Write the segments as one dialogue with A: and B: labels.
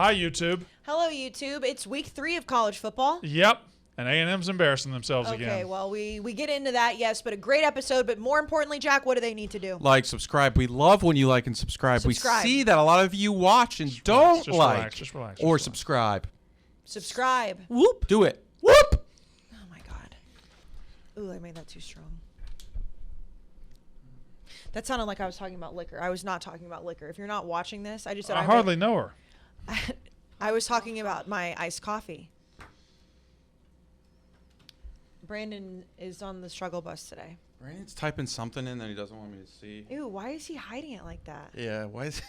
A: Hi, YouTube.
B: Hello, YouTube. It's week 3 of college football.
A: Yep. And A&M's embarrassing themselves again.
B: Okay, well, we get into that, yes, but a great episode. But more importantly, Jack, what do they need to do?
C: Like, subscribe. We love when you like and subscribe.
B: Subscribe.
C: We see that a lot of you watch and don't like
A: just relax,
C: or subscribe.
B: Subscribe.
C: Whoop. Do it. Whoop.
B: Oh, my God. Ooh, I made that too strong. That sounded like I was talking about liquor. I was not talking about liquor. If you're not watching this, I just said
A: I hardly know her.
B: I was talking about my iced coffee. Brandon is on the struggle bus today.
C: Brandon's typing something in that he doesn't want me to see.
B: Ew, why is he hiding it like that?
C: Yeah, why is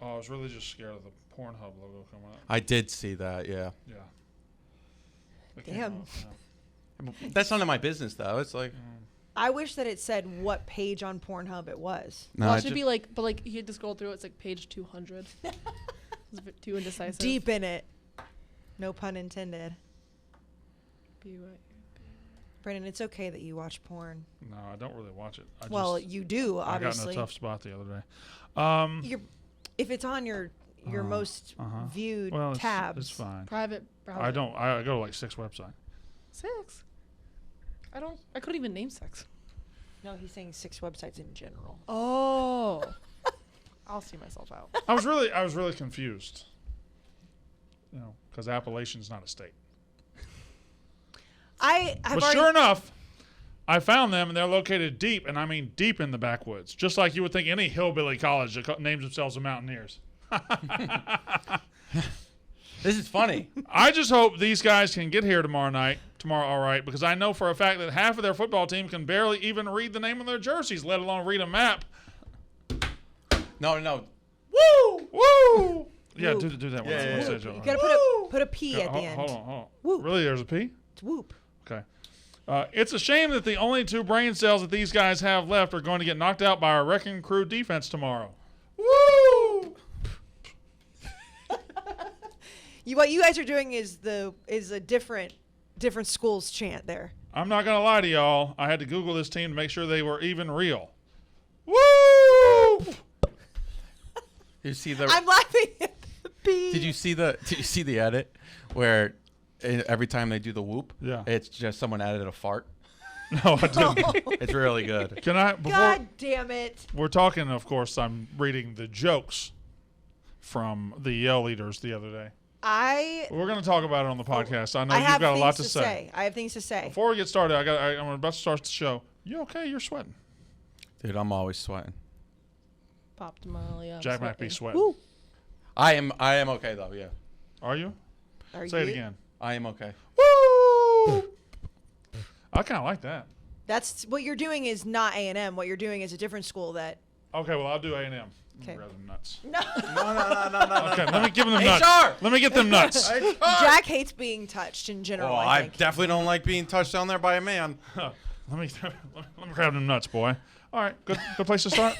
A: Oh, I was really just scared of the Pornhub logo coming up.
C: I did see that, yeah.
A: Yeah.
B: Damn.
C: That's none of my business, though. It's like...
B: I wish that it said what page on Pornhub it was.
C: No,
D: well, it should be like, but like you had to scroll through. It's like page 200. It's a bit too indecisive.
B: Deep in it. No pun intended. Brandon, it's okay that you watch porn.
A: No, I don't really watch it.
B: You do, obviously.
A: I got in a tough spot the other day.
B: If it's on your most viewed tabs.
A: It's fine.
D: Private browser.
A: I go to like 6 websites.
D: 6? I couldn't even name 6.
B: No, he's saying 6 websites in general.
D: Oh. I'll see myself out.
A: I was really confused. You know, because Appalachian's not a state. Sure enough, I found them, and they're located deep, and I mean deep in the backwoods, just like you would think any hillbilly college that names themselves the Mountaineers.
C: This is funny.
A: I just hope these guys can get here tomorrow all right, because I know for a fact that half of their football team can barely even read the name of their jerseys, let alone read a map.
C: No.
A: Woo! Woo! Yeah, do that one.
C: Yeah.
B: You gotta put a P at the end.
A: Hold on.
B: Whoop.
A: Really, there's a P?
B: It's whoop.
A: Okay. It's a shame that the only 2 brain cells that these guys have left are going to get knocked out by our wrecking crew defense tomorrow. Woo!
B: What you guys are doing is a different schools chant there.
A: I'm not going to lie to y'all. I had to Google this team to make sure they were even real. Woo!
C: You see the?
B: I'm laughing at the P.
C: Did you see the edit where every time they do the whoop, it's just someone added a fart?
A: No, I didn't.
C: It's really good.
A: Can I?
B: God damn it!
A: We're talking, of course. I'm reading the jokes from the Yell leaders the other day. We're going to talk about it on the podcast. I know you've got a lot to say.
B: I have things to say.
A: Before we get started, I'm about to start the show. You okay? You're sweating.
C: Dude, I'm always sweating.
D: Popped Molly up.
A: Jack might be sweating.
B: Woo.
C: I am okay though. Yeah.
A: Are you? Say it again.
C: I am okay.
A: Woo! I kind of like that.
B: That's what you're doing is not A&M. What you're doing is a different school that.
A: Okay, well I'll do A&M.
B: Okay.
A: Grab them nuts.
B: No.
C: No.
A: Okay, let me give them nuts.
C: HR!
A: Let me get them nuts.
B: Jack hates being touched in general.
C: Well,
B: I
C: I
B: think.
C: definitely don't like being touched down there by a man.
A: let me grab them nuts, boy. All right, good place to start.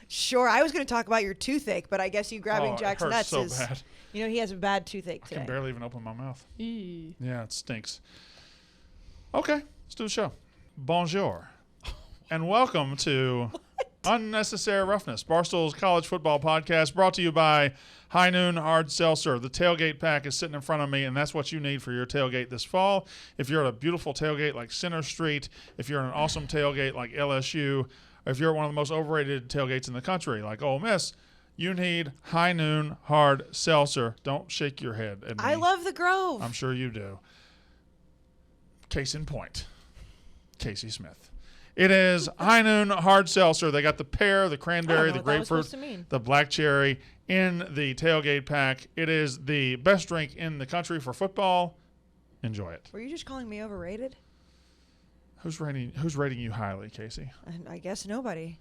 B: Sure, I was going to talk about your toothache, but I guess you grabbing Jack's
A: it hurts
B: nuts
A: so bad.
B: You know, he has a bad toothache
A: I
B: today.
A: can barely even open my mouth.
D: Eee.
A: Yeah, it stinks. Okay, let's do the show. Bonjour, and welcome to Unnecessary Roughness, Barstool's college football podcast, brought to you by High Noon Hard Seltzer. The tailgate pack is sitting in front of me, and that's what you need for your tailgate this fall. If you're at a beautiful tailgate like Center Street, if you're at an awesome tailgate like LSU, or if you're at one of the most overrated tailgates in the country like Ole Miss, you need High Noon Hard Seltzer. Don't shake your head at me.
B: I love the Grove.
A: I'm sure you do. Case in point, Kayce Smith. It is High Noon Hard Seltzer. They got the pear, the cranberry, the grapefruit, the black cherry in the tailgate pack. It is the best drink in the country for football. Enjoy it.
B: Were you just calling me overrated?
A: Who's rating you highly, Kayce?
B: I guess nobody.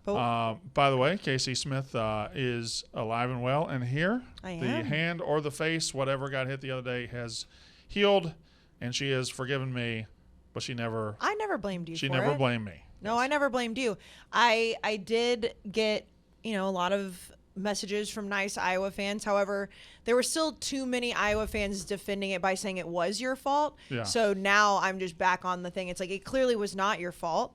A: By the way, Kayce Smith is alive and well and here.
B: I am.
A: The hand or the face, whatever got hit the other day, has healed, and she has forgiven me. But I never blamed you. She never blamed me.
B: No, I never blamed you. I did get, a lot of messages from nice Iowa fans. However, there were still too many Iowa fans defending it by saying it was your fault.
A: Yeah.
B: So now I'm just back on the thing. It's like it clearly was not your fault.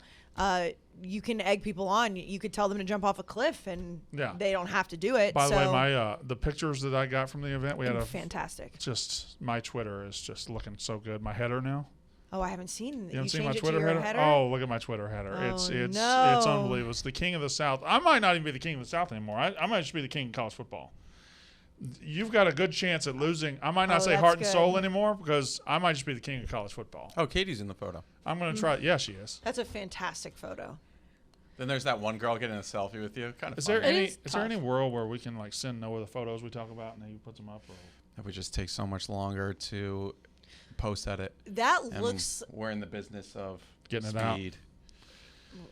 B: you can egg people on. You could tell them to jump off a cliff, and they don't have to do it.
A: By the way, my the pictures that I got from the event, we had
B: fantastic.
A: Just my Twitter is just looking so good. My header now.
B: Oh, I haven't seen.
A: You haven't seen my Twitter header? Oh, look at my Twitter header.
B: Oh,
A: it's unbelievable. It's the king of the South. I might not even be the king of the South anymore. I might just be the king of college football. You've got a good chance at losing. I might not say heart and soul anymore because I might just be the king of college football.
C: Oh, Katie's in the photo.
A: I'm going to try. Yeah, she is.
B: That's a fantastic photo.
C: Then there's that one girl getting a selfie with you. Kind of.
A: Is there any world where we can like send Noah the photos we talk about and he puts them up? Or?
C: That would just take so much longer to post edit.
B: That looks.
C: We're in the business of
A: getting
C: speed.
A: it out.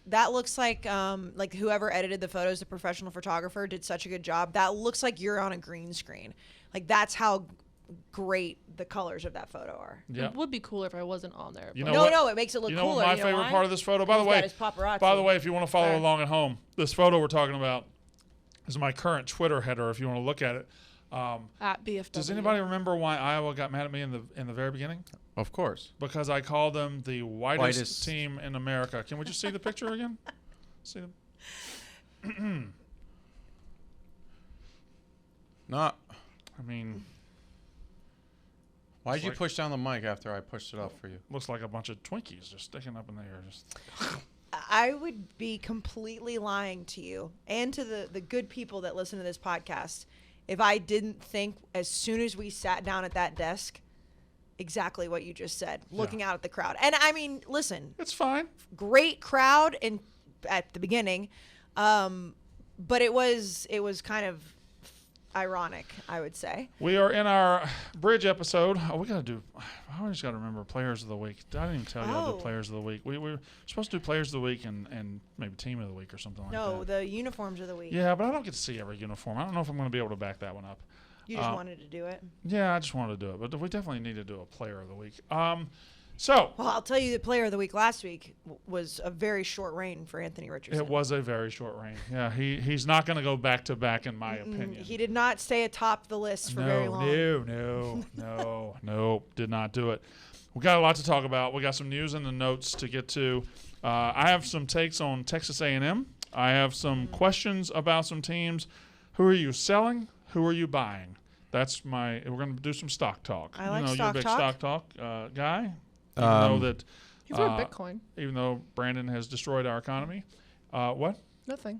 B: That looks like whoever edited the photos, the professional photographer, did such a good job. That looks like you're on a green screen. Like that's how great the colors of that photo are.
A: Yeah.
D: It would be cooler if I wasn't on there.
A: You know
B: no, it makes it look cooler.
A: What my favorite part of this photo, by the way, if you want to follow along at home, this photo we're talking about is my current Twitter header. If you want to look at it.
D: At BFW.
A: Does anybody remember why Iowa got mad at me in the very beginning?
C: Of course.
A: Because I called them the whitest team in America. Can we just see the picture again? See them?
C: Not.
A: I mean.
C: Why did you push down the mic after I pushed it up for you?
A: Looks like a bunch of Twinkies just sticking up in the air.
B: I would be completely lying to you and to the good people that listen to this podcast if I didn't think as soon as we sat down at that desk exactly what you just said, looking out at the crowd. And I mean, listen.
A: It's fine.
B: Great crowd at the beginning. But it was kind of ironic, I would say.
A: We are in our bridge episode. We got to do – I just got to remember Players of the Week. I didn't even tell you I did Players of the Week. We were supposed to do Players of the Week and maybe Team of the Week or something like that.
B: No, the uniforms of the week.
A: Yeah, but I don't get to see every uniform. I don't know if I'm going to be able to back that one up.
B: You just wanted to do it?
A: Yeah, I just wanted to do it. But we definitely need to do a Player of the Week. Well,
B: I'll tell you the Player of the Week last week was a very short reign for Anthony Richardson.
A: It was a very short reign. Yeah, he's not going to go back-to-back in my opinion.
B: He did not stay atop the list for very long.
A: No, did not do it. We got a lot to talk about. We got some news in the notes to get to. I have some takes on Texas A&M. I have some questions about some teams. Who are you selling? Who are you buying? We're going to do some stock talk.
B: I like
A: stock
B: talk.
A: You're a big stock talk guy. Even though that,
D: you've heard Bitcoin.
A: Even though Brandon has destroyed our economy. What?
D: Nothing.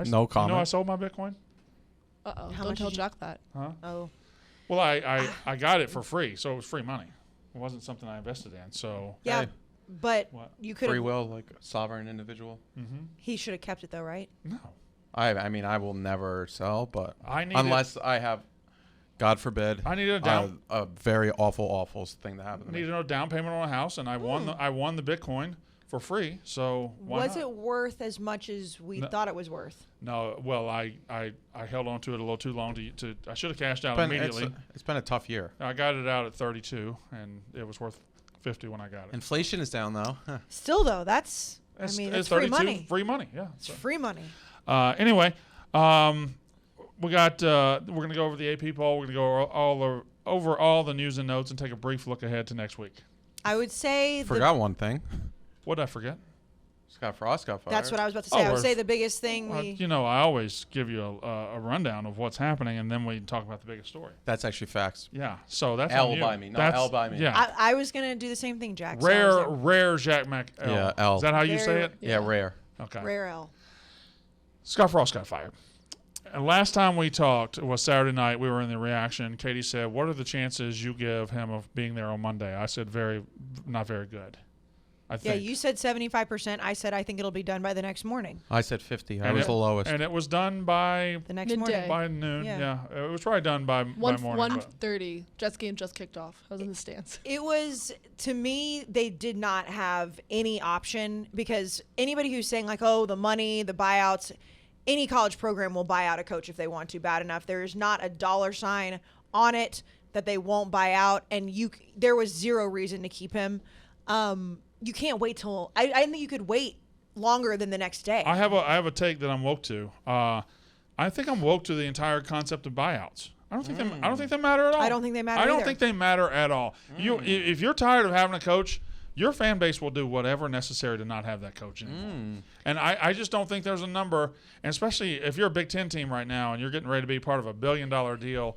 C: No comment.
A: I sold my Bitcoin.
D: Uh-oh. Don't tell Jack that.
A: Huh?
B: Oh.
A: Well, I got it for free, so it was free money. It wasn't something I invested in. So
B: yeah, but you could
C: free will, like a sovereign individual.
A: Mm-hmm.
B: He should have kept it though, right?
A: No.
C: I mean, I will never sell, but I have, God forbid,
A: I needed
C: a very awful thing to happen.
A: Needed no down payment on a house, and I won the Bitcoin for free. So why
B: was it worth as much as we thought it was worth?
A: No. Well, I held on to it a little too long to I should have cashed out immediately.
C: It's been a tough year.
A: I got it out at 32, and it was worth 50 when I got it.
C: Inflation is down though.
B: Still though, it's free money.
A: Free money, yeah.
B: It's free money.
A: Anyway, we got. We're going to go over the AP poll. We're going to go over all the news and notes and take a brief look ahead to next week.
B: I would say
C: forgot one thing.
A: What did I forget?
C: Scott Frost got fired.
B: That's what I was about to say. I would say the biggest thing.
A: I always give you a rundown of what's happening, and then we talk about the biggest story.
C: That's actually facts.
A: Yeah. So that's
C: L by me, not L by me.
A: Yeah.
B: I was gonna do the same thing, Jack.
A: Rare Jack Mac L.
C: Yeah, L.
A: Is that how you say it?
C: Yeah, rare.
A: Okay.
B: Rare L.
A: Scott Frost got fired. And last time we talked was Saturday night. We were in the reaction. Katie said, "What are the chances you give him of being there on Monday?" I said, not very good. I think.
B: Yeah, you said 75%. I said I think it'll be done by the next morning.
C: I said 50. I was the lowest.
A: And it was done by
B: the next
D: midday.
B: morning.
A: By noon. Yeah. It was probably done by morning.
D: 1:30. Jets game just kicked off. I was in the stands.
B: It was, to me, they did not have any option because anybody who's saying like, oh, the money, the buyouts, any college program will buy out a coach if they want to bad enough. There is not a dollar sign on it that they won't buy out, and there was zero reason to keep him. You can't wait till I think you could wait longer than the next day.
A: I have a take that I'm woke to. I think I'm woke to the entire concept of buyouts. I don't think they matter at all.
B: I don't think they matter.
A: I don't think they matter at all. If you're tired of having a coach, your fan base will do whatever necessary to not have that coach anymore. And I just don't think there's a number, and especially if you're a Big Ten team right now and you're getting ready to be part of a $1 billion deal,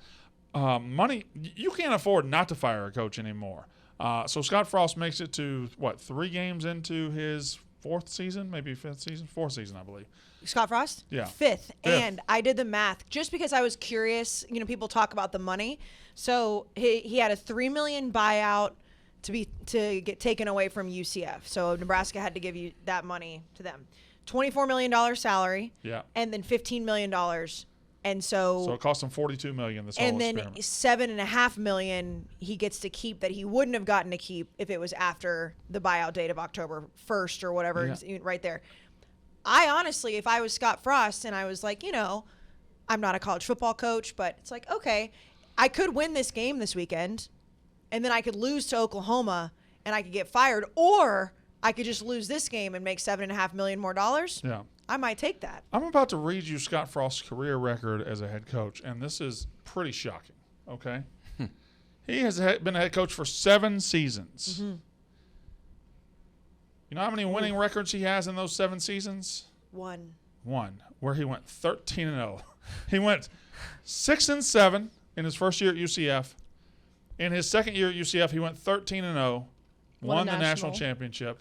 A: money, you can't afford not to fire a coach anymore. So Scott Frost makes it to, 3 games into his 4th season, maybe 5th season? 4th season, I believe.
B: Scott Frost?
A: Yeah.
B: 5th. And I did the math just because I was curious. People talk about the money. So he had a $3 million buyout to get taken away from UCF. So Nebraska had to give you that money to them. $24 million salary.
A: Yeah.
B: And then $15 million. And so
A: it cost him $42 million this whole experiment.
B: And then $7.5 million he gets to keep that he wouldn't have gotten to keep if it was after the buyout date of October 1st or whatever, right there. I honestly, if I was Scott Frost and I was like, I'm not a college football coach, but it's like, okay, I could win this game this weekend, and then I could lose to Oklahoma and I could get fired, or I could just lose this game and make $7.5 million more dollars.
A: Yeah.
B: I might take that.
A: I'm about to read you Scott Frost's career record as a head coach, and this is pretty shocking, okay? He has been a head coach for 7 seasons.
B: Mm-hmm.
A: You know how many winning records he has in those 7 seasons?
B: 1.
A: Where he went 13-0. He went 6-7 in his first year at UCF. In his second year at UCF, he went 13-0, won the national championship.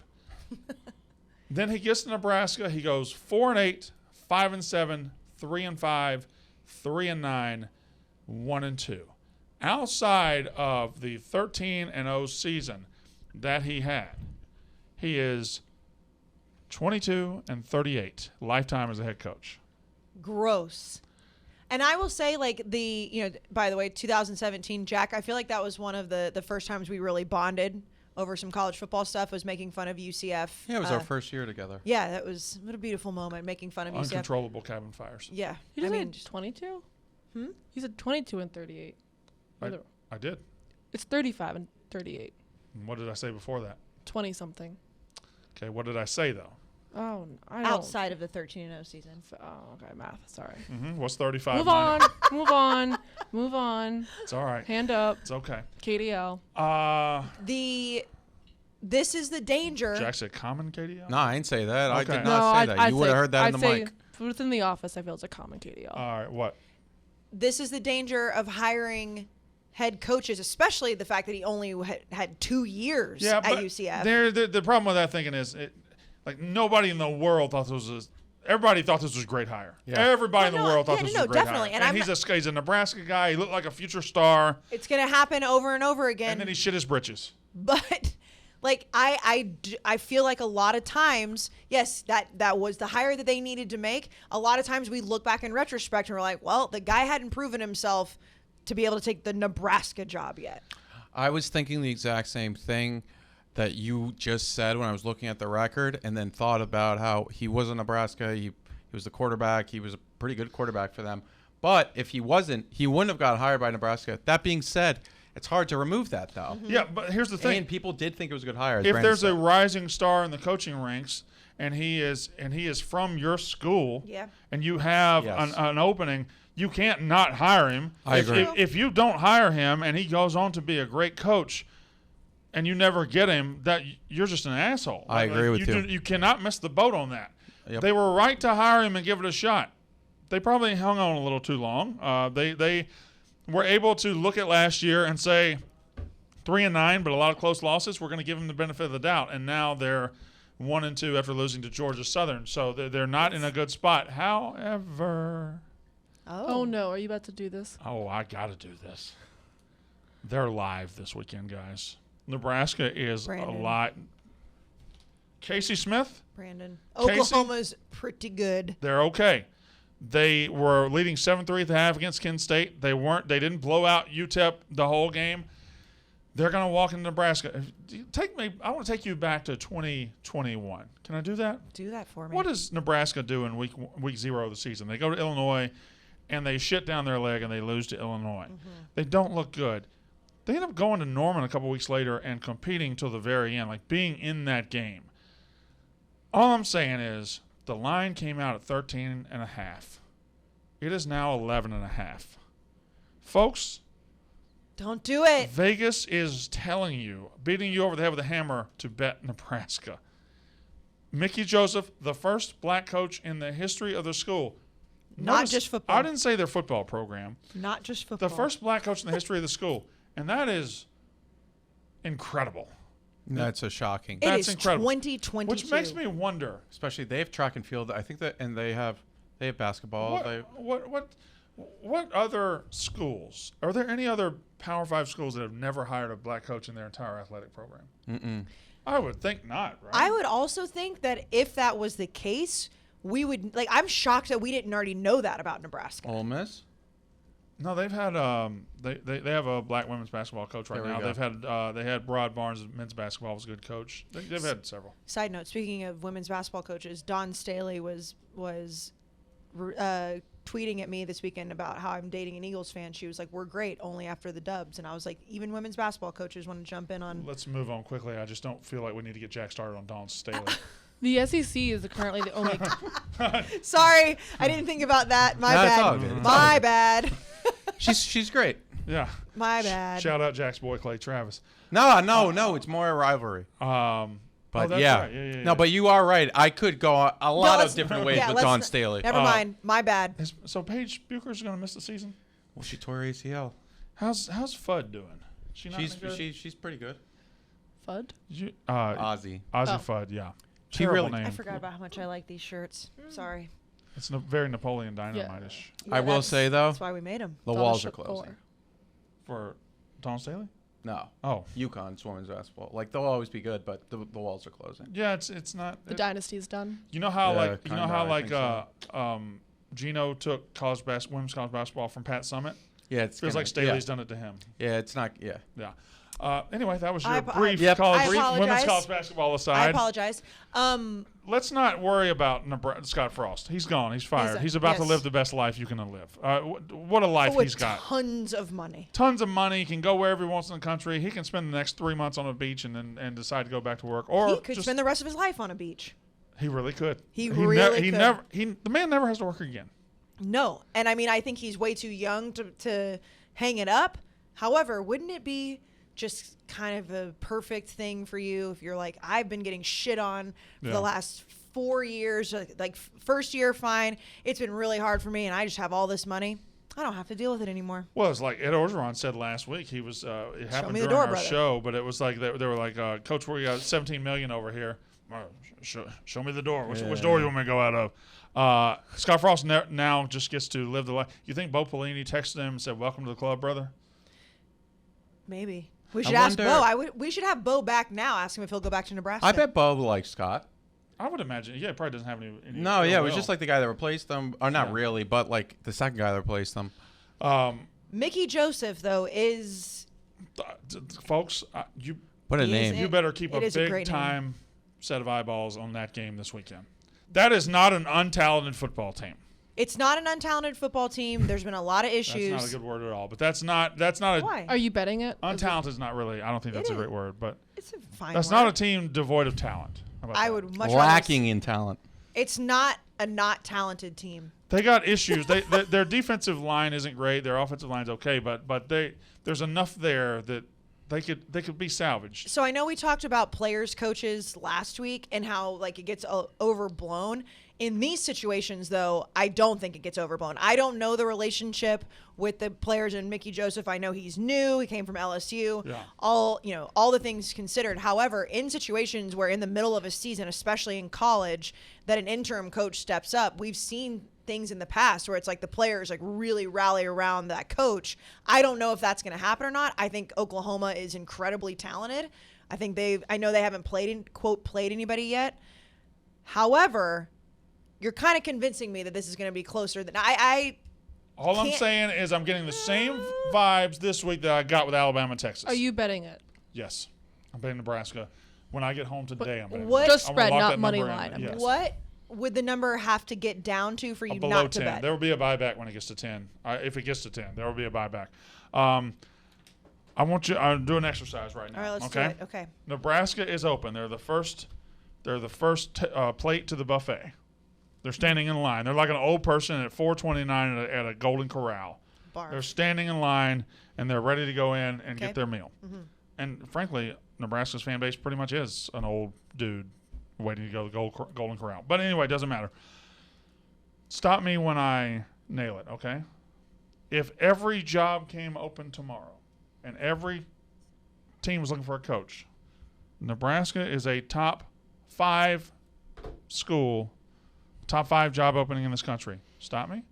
A: Then he gets to Nebraska. He goes 4-8, 5-7, 3-5, 3-9, 1-2. Outside of the 13-0 season that he had, he is 22-38 lifetime as a head coach.
B: Gross. And I will say, by the way, 2017, Jack, I feel like that was one of the first times we really bonded over some college football stuff, was making fun of UCF.
C: Yeah, it was our first year together.
B: Yeah, what a beautiful moment, making fun of UCF.
A: Uncontrollable cabin fires.
B: Yeah.
D: You said 22? He said 22-38.
A: I did.
D: It's 35-38.
A: And what did I say before that?
D: 20-something.
A: Okay, what did I say, though?
D: Oh, I don't.
B: Outside of the 13-0 season.
D: Oh, okay, math. Sorry.
A: What's 35?
D: Move on. Move on. Move on.
A: It's all right.
D: Hand up.
A: It's okay.
D: KDL.
B: This is the danger.
A: Jack said common KDL?
C: No, I didn't say that.
A: Okay.
C: I did not say that. You would have heard that in the mic.
D: Within the office, I feel it's a common KDL.
A: All right, what?
B: This is the danger of hiring head coaches, especially the fact that he only had 2 years at UCF.
A: The problem with that thinking is, nobody in the world thought everybody thought this was a great hire. Yeah. Everybody in the world thought this was a great hire. And he's a Nebraska guy. He looked like a future star.
B: It's going to happen over and over again.
A: And then he shit his britches.
B: But I feel like a lot of times, yes, that was the hire that they needed to make. A lot of times we look back in retrospect and we're like, well, the guy hadn't proven himself to be able to take the Nebraska job yet.
C: I was thinking the exact same thing that you just said when I was looking at the record, and then thought about how he was in Nebraska. He was the quarterback. He was a pretty good quarterback for them. But if he wasn't, he wouldn't have got hired by Nebraska. That being said, it's hard to remove that, though.
A: Mm-hmm. Yeah, but here's the thing.
C: And people did think it was a good hire.
A: If there's a rising star in the coaching ranks, and he is from your school, and you have an opening, you can't not hire him.
C: I agree.
A: If you don't hire him and he goes on to be a great coach, and you never get him, that you're just an asshole.
C: I agree with you.
A: You cannot miss the boat on that.
C: Yep.
A: They were right to hire him and give it a shot. They probably hung on a little too long. They were able to look at last year and say 3-9, but a lot of close losses. We're going to give them the benefit of the doubt, and now they're 1-2 after losing to Georgia Southern. So they're not in a good spot. However,
D: oh no, are you about to do this?
A: Oh, I got to do this. They're live this weekend, guys. Nebraska is a lot. Kayce Smith?
B: Brandon. Oklahoma's pretty good.
A: They're okay. They were leading 7-3 at the half against Kent State. They didn't blow out UTEP the whole game. They're going to walk into Nebraska. I want to take you back to 2021. Can I do that?
B: Do that for me.
A: What does Nebraska do in week 0 of the season? They go to Illinois, and they shit down their leg, and they lose to Illinois. Mm-hmm. They don't look good. They end up going to Norman a couple weeks later and competing till the very end, like being in that game. All I'm saying is the line came out at 13.5. It is now 11.5. Folks,
B: Don't do it.
A: Vegas is telling you, beating you over the head with a hammer to bet Nebraska. Mickey Joseph, the first black coach in the history of the school.
B: Not just football.
A: I didn't say their football program.
B: Not just football.
A: The first black coach in the history of the school. And that is incredible.
C: That's a shocking.
B: It
A: That's
B: is
A: incredible.
B: 2022.
A: Which makes me wonder.
C: Especially they have track and field. I think that, and they have basketball.
A: What other schools? Are there any other Power 5 schools that have never hired a black coach in their entire athletic program?
C: Mm-mm.
A: I would think not, right?
B: I would also think that if that was the case, we would I'm shocked that we didn't already know that about Nebraska.
C: Ole Miss.
A: No, they've had they have a black women's basketball coach right
C: There we
A: now.
C: go.
B: Oh.
A: They've had they had Broad Barnes, men's basketball was a good coach. They've had several.
B: Side note: speaking of women's basketball coaches, Dawn Staley was tweeting at me this weekend about how I'm dating an Eagles fan. She was like, "We're great, only after the dubs." And I was like, "Even women's basketball coaches want to jump in on."
A: Let's move on quickly. I just don't feel like we need to get Jack started on Dawn Staley.
D: The SEC is currently the only.
B: Sorry, I didn't think about that. My
C: No, it's
B: bad.
C: all good. It's all
B: My
C: good.
B: bad.
C: She's great.
A: Yeah.
B: My bad.
A: Shout out Jack's boy Clay Travis.
C: No. It's more a rivalry. But
A: that's
C: yeah.
A: right. Yeah.
C: No, but you are right. I could go a lot
B: let's-
C: of different ways
B: yeah,
C: with
B: let's
C: Dawn
B: not-
C: Staley.
B: Never mind. My bad.
A: So Paige Bucher's going to miss the season.
C: Well, she tore ACL.
A: How's Fudd doing? She not
C: She's
A: any good?
C: she's pretty good.
D: FUD.
C: Ozzy.
A: Ozzy
D: Oh.
A: Fudd, yeah.
C: She
A: Terrible
C: really-
A: name.
B: I forgot about how much I like these shirts. Sorry.
A: It's very Napoleon Dynamite-ish.
B: Yeah,
C: I will
B: that's-
C: say though,
B: That's why we made them.
C: the
D: Donna
C: walls are
D: Shakur.
C: closing.
A: For Dawn Staley?
C: No,
A: Oh.
C: UConn's women's basketball. Like they'll always be good, but the walls are closing.
A: Yeah, it's not.
D: The dynasty's done.
A: You know how
C: Yeah,
A: Gino took women's college basketball from Pat Summitt?
C: Yeah, it's
A: Feels like Staley's done it to him.
C: Yeah, it's not. Yeah.
A: Yeah. Anyway, that was
B: I
A: your
B: apo-
A: brief
C: Yep.
B: I
A: women's
B: apologize.
A: college basketball
B: I
A: aside.
B: apologize.
A: Let's not worry about Scott Frost. He's gone. He's fired. He's about to
B: yes.
A: live the best life you can live. What a life
B: With
A: he's got.
B: tons of money.
A: Tons of money. He can go wherever he wants in the country. He can spend the next 3 months on a beach and decide to go back to work. Or
B: He could
A: just,
B: spend the rest of his life on a beach.
A: He really could.
B: He really could.
A: The man never has to work again.
B: No. And I mean, I think he's way too young to hang it up. However, wouldn't it be just kind of a perfect thing for you if you're like, I've been getting shit on for
A: Yeah.
B: the last 4 years, like first year, fine. It's been really hard for me and I just have all this money. I don't have to deal with it anymore.
A: Well, it's like Ed Orgeron said last week. He was it happened
B: me the
A: during
B: door,
A: our
B: brother.
A: show, but it was like they were like, Coach, we got $17 million over here. Show me the door. Which door you want me to go out of? Scott Frost now just gets to live the life. You think Bo Pelini texted him and said, "Welcome to the club, brother"?
B: Maybe. We
C: I
B: should ask
C: wonder-
B: Bo. We should have Bo back now. Ask him if he'll go back to Nebraska.
C: I bet Bo likes Scott.
A: I would imagine. Yeah, he probably doesn't have any.
C: No, yeah, it was
A: ill
C: just like the guy that replaced them, or not
A: Yeah.
C: really, but like the second guy that replaced them.
A: will.
B: Mickey Joseph, though, is
A: Folks, you
C: What a
B: He is
C: name!
A: you better keep
B: It
A: a
B: is a
A: big
B: great name.
A: time set of eyeballs on that game this weekend. That is not an untalented football team.
B: it's not an untalented football team. There's been a lot of
A: That's
B: issues.
A: not a good word at all. But that's not a
B: Why?
D: Are you betting it?
A: untalented is not really. I don't think that's
B: It
A: a
B: is.
A: great word, but
B: It's a fine
A: that's
B: word.
A: not a team devoid of talent. How about
B: I
A: that?
B: would much rather
C: Lacking in talent.
B: It's not a not talented team.
A: They got issues. Their defensive line isn't great. Their offensive line's okay, but there's enough there that they could be salvaged.
B: So I know we talked about players, coaches last week and how like it gets overblown. In these situations, though, I don't think it gets overblown. I don't know the relationship with the players and Mickey Joseph. I know he's new. He came from LSU.
A: Yeah.
B: All the things considered. However, in situations where in the middle of a season, especially in college, that an interim coach steps up, we've seen things in the past where it's like the players like really rally around that coach. I don't know if that's going to happen or not. I think Oklahoma is incredibly talented. I know they haven't played anybody yet. However, you're kind of convincing me that this is going to be closer than
A: All I'm
B: can't-
A: saying is I'm getting the same vibes this week that I got with Alabama and Texas.
D: Are you betting it?
A: Yes. I'm betting Nebraska. When I get home today, I'm betting
B: what-
A: Nebraska.
D: Just
A: I'm gonna
D: spread,
A: lock
D: not
A: that
D: money
A: number in.
D: line. I'm
A: Yes.
B: What would the number have to get down to for you
A: Below
B: not to
A: 10.
B: bet?
A: There will be a buyback when it gets to 10. If it gets to 10, there will be a buyback. I want you. I'm doing an exercise right now.
B: All right, let's
A: okay?
B: do it. Okay.
A: Nebraska is open. They're the first plate to the buffet. They're standing in line. They're like an old person at 4:29 at a Golden Corral.
B: Barf.
A: They're standing in line, and they're ready to go in and
B: Okay.
A: get their meal.
B: Mm-hmm.
A: And frankly, Nebraska's fan base pretty much is an old dude waiting to go to the Golden Corral. But anyway, it doesn't matter. Stop me when I nail it, okay? If every job came open tomorrow and every team was looking for a coach, Nebraska is a top 5 school, top 5 job opening in this country. Stop me?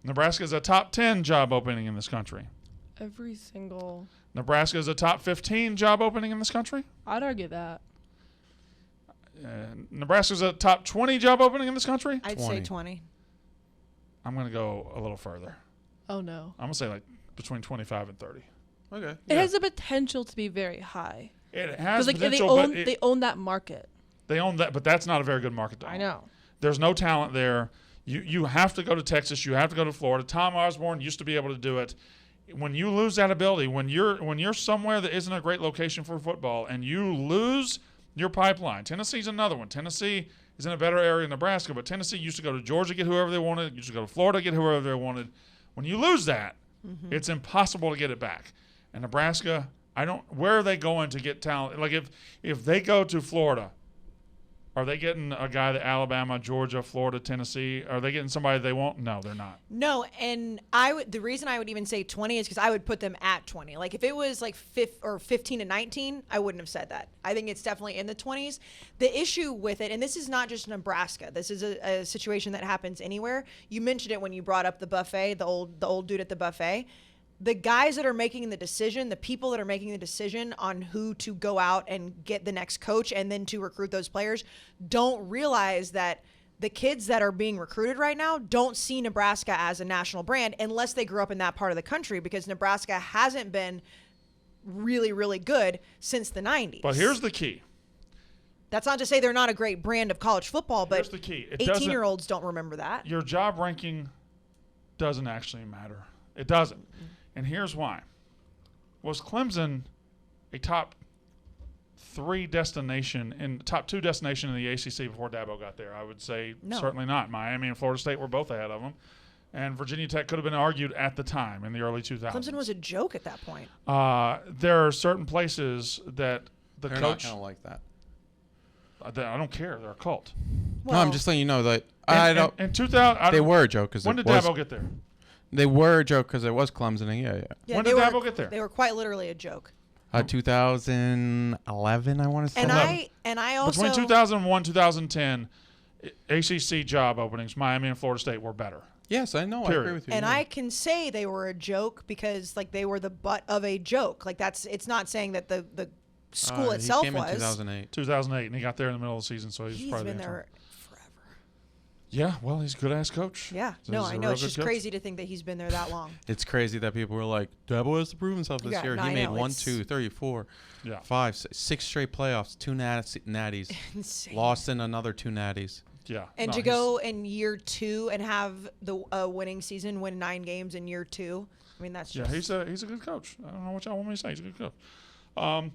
A: Nebraska is a top 10 job opening in this country.
D: Every single.
A: Nebraska is a top 15 job opening in this country.
D: I'd argue that.
A: Nebraska is a top 20 job opening in this country.
B: I'd say 20.
A: I'm going to go a little further.
D: Oh no.
A: I'm going to say like between 25 and 30.
C: Okay.
D: It has the potential to be very high.
A: It has
D: Because
A: potential,
D: they own that market.
A: they own that, but that's not a very good market to own.
D: I know.
A: There's no talent there. You have to go to Texas. You have to go to Florida. Tom Osborne used to be able to do it. When you lose that ability, when you're somewhere that isn't a great location for football, and you lose your pipeline. Tennessee's another one. Tennessee is in a better area than Nebraska, but Tennessee used to go to Georgia, get whoever they wanted. Used to go to Florida, get whoever they wanted. When you lose that, it's impossible to get it back. And Nebraska, where are they going to get talent? Like if they go to Florida, are they getting a guy that Alabama, Georgia, Florida, Tennessee? Are they getting somebody they want? No, they're not.
B: No, and the reason I would even say 20 is because I would put them at 20. Like if it was like 15 to 19, I wouldn't have said that. I think it's definitely in the 20s. The issue with it, and this is not just Nebraska. This is a situation that happens anywhere. You mentioned it when you brought up the buffet, the old dude at the buffet. The guys that are making the decision, the people that are making the decision on who to go out and get the next coach and then to recruit those players don't realize that the kids that are being recruited right now don't see Nebraska as a national brand unless they grew up in that part of the country, because Nebraska hasn't been really, really good since the 90s.
A: But here's the key.
B: That's not to say they're not a great brand of college football, but
A: Here's the key.
B: 18-year-olds don't remember that.
A: Your job ranking doesn't actually matter. It doesn't. And here's why. Was Clemson a top 3 destination in top 2 destination in the ACC before Dabo got there? I would say
B: No.
A: certainly not. Miami and Florida State were both ahead of them. And Virginia Tech could have been argued at the time in the early 2000s.
B: Clemson was a joke at that point.
A: There are certain places that the
C: They're
A: coach.
C: not gonna like that.
A: I don't care. They're a cult.
C: No, I'm just letting you know that
A: In 2000,
C: They were a joke because
A: when did Dabo get there?
C: They were a joke because it was Clemson. Yeah.
A: When did Dabo get there?
B: They were quite literally a joke.
C: 2011, I want to say.
B: And I also
A: Between 2001 2010, ACC job openings, Miami and Florida State were better.
C: Yes, I know. I
A: Period.
C: agree with you.
B: And
C: yeah.
B: I can say they were a joke because like they were the butt of a joke. Like it's not saying that the school itself
C: he came
B: was.
C: in 2008.
A: 2008, and he got there in the middle of the season, so he's
B: He's
A: probably
B: been
A: the
B: there
A: interim.
B: forever.
A: Yeah, well, he's a good-ass coach.
B: Yeah.
A: So
B: No,
A: he's a
B: I know.
A: real
B: It's
A: good
B: just
A: coach.
B: crazy to think that he's been there that long.
C: It's crazy that people were like, Dabo has to prove himself this
B: Yeah,
C: year.
B: no,
C: He
B: I
C: made
B: know,
C: 1,
B: it's-
C: 2, 3, 4,
A: Yeah.
C: 5, 6 straight playoffs, 2 natties,
B: Insane.
C: lost in another 2 natties.
A: Yeah.
B: And
A: no,
B: to
A: he's-
B: go in year 2 and have the winning season, win 9 games in year 2. I mean, that's
A: Yeah,
B: just
A: he's a good coach. I don't know what y'all want me to say. He's a good coach.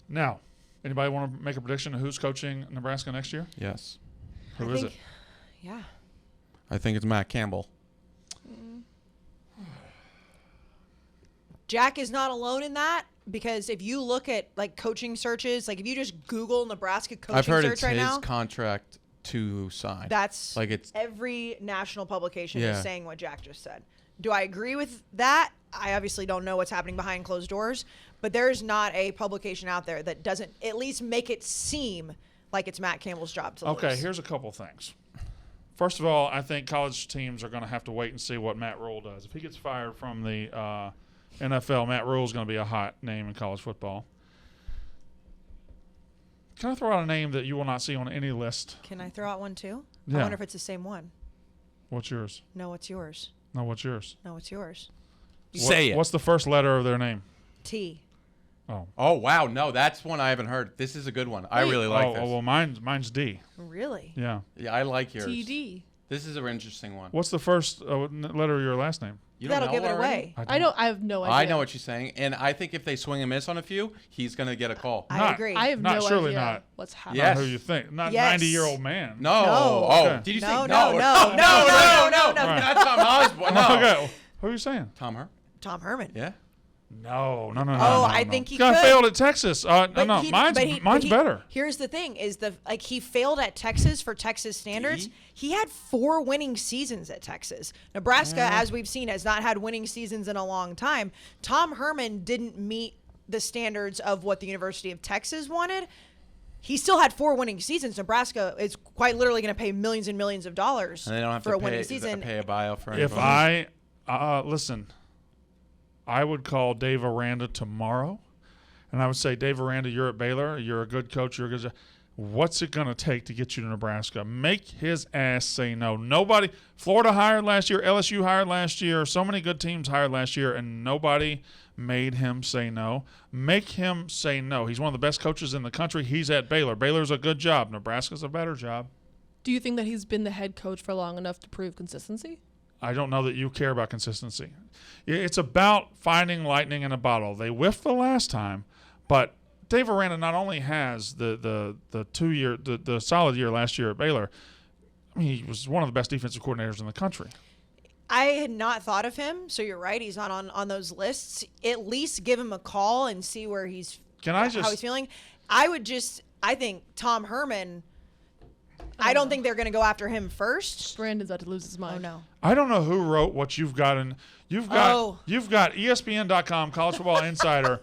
A: Now, anybody want to make a prediction of who's coaching Nebraska next year?
C: Yes.
A: Who
B: I
A: is
B: think,
A: it?
B: Yeah.
C: I think it's Matt Campbell.
B: Jack is not alone in that, because if you look at like coaching searches, like if you just Google Nebraska coaching
C: I've heard
B: search
C: it's
B: right
C: his
B: now,
C: contract to sign.
B: that's
C: like it's
B: every national publication
C: Yeah.
B: is saying what Jack just said. Do I agree with that? I obviously don't know what's happening behind closed doors, but there's not a publication out there that doesn't at least make it seem like it's Matt Campbell's job to
A: Okay,
B: lose.
A: here's a couple things. First of all, I think college teams are going to have to wait and see what Matt Rule does. If he gets fired from the NFL, Matt Rule is going to be a hot name in college football. Can I throw out a name that you will not see on any list?
B: Can I throw out one too?
A: Yeah.
B: I wonder if it's the same one.
A: What's yours?
B: No, it's yours.
A: No, what's yours?
B: No, it's yours.
C: Say it.
A: What's the first letter of their name?
B: T.
A: Oh.
C: Oh wow, no, that's one I haven't heard. This is a good one. I
B: Wait.
C: really like this.
A: Oh, well, mine's D.
B: Really?
A: Yeah.
C: Yeah, I like yours.
D: TD.
C: This is an interesting one.
A: What's the first letter of your last name?
C: You don't
B: That'll
C: know
B: give it
C: already?
B: away.
D: I don't. I have no idea.
C: I know what she's saying, and I think if they swing and miss on a few, he's gonna get a call.
B: I
A: Not-
B: agree.
D: I have
A: Not
D: no
A: surely
D: idea
A: not.
D: what's happening.
C: Yes.
A: Not who you think? Not
B: Yes.
A: 90-year-old man.
C: No.
B: No.
C: Oh,
A: Okay.
C: did you say
B: No,
C: no?
B: no,
C: No.
B: no.
C: Not Tom Osborne. No.
A: Okay. Who are you saying?
C: Tom Herman.
B: Tom Herman.
C: Yeah.
A: No.
B: I think he
A: Guy
B: could.
A: failed at Texas. No,
B: But
A: no.
B: he-
A: Mine's
B: but he-
A: mine's
B: but he-
A: better.
B: Here's the thing: is he failed at Texas for Texas standards. He had 4 winning seasons at Texas. Nebraska, as we've seen, has not had winning seasons in a long time. Tom Herman didn't meet the standards of what the University of Texas wanted. He still had 4 winning seasons. Nebraska is quite literally going to pay millions and millions of dollars
C: And they don't have
B: for
C: to
B: a winning
C: pay
B: season.
C: a buyout for
A: If
C: anybody.
A: listen, I would call Dave Aranda tomorrow, and I would say, Dave Aranda, you're at Baylor. You're a good coach. You're a good. What's it going to take to get you to Nebraska? Make his ass say no. Nobody. Florida hired last year. LSU hired last year. So many good teams hired last year, and nobody made him say no. Make him say no. He's one of the best coaches in the country. He's at Baylor. Baylor's a good job. Nebraska's a better job.
D: Do you think that he's been the head coach for long enough to prove consistency?
A: I don't know that you care about consistency. It's about finding lightning in a bottle. They whiffed the last time, but Dave Aranda not only has the 2-year, the solid year last year at Baylor. I mean, he was one of the best defensive coordinators in the country.
B: I had not thought of him, so you're right. He's not on those lists. At least give him a call and see where he's how he's feeling. I think Tom Herman. I don't think they're going to go after him first.
D: Brandon's about to lose his mind.
B: Oh no.
A: I don't know who wrote what you've got in. You've got ESPN.com, College Football Insider,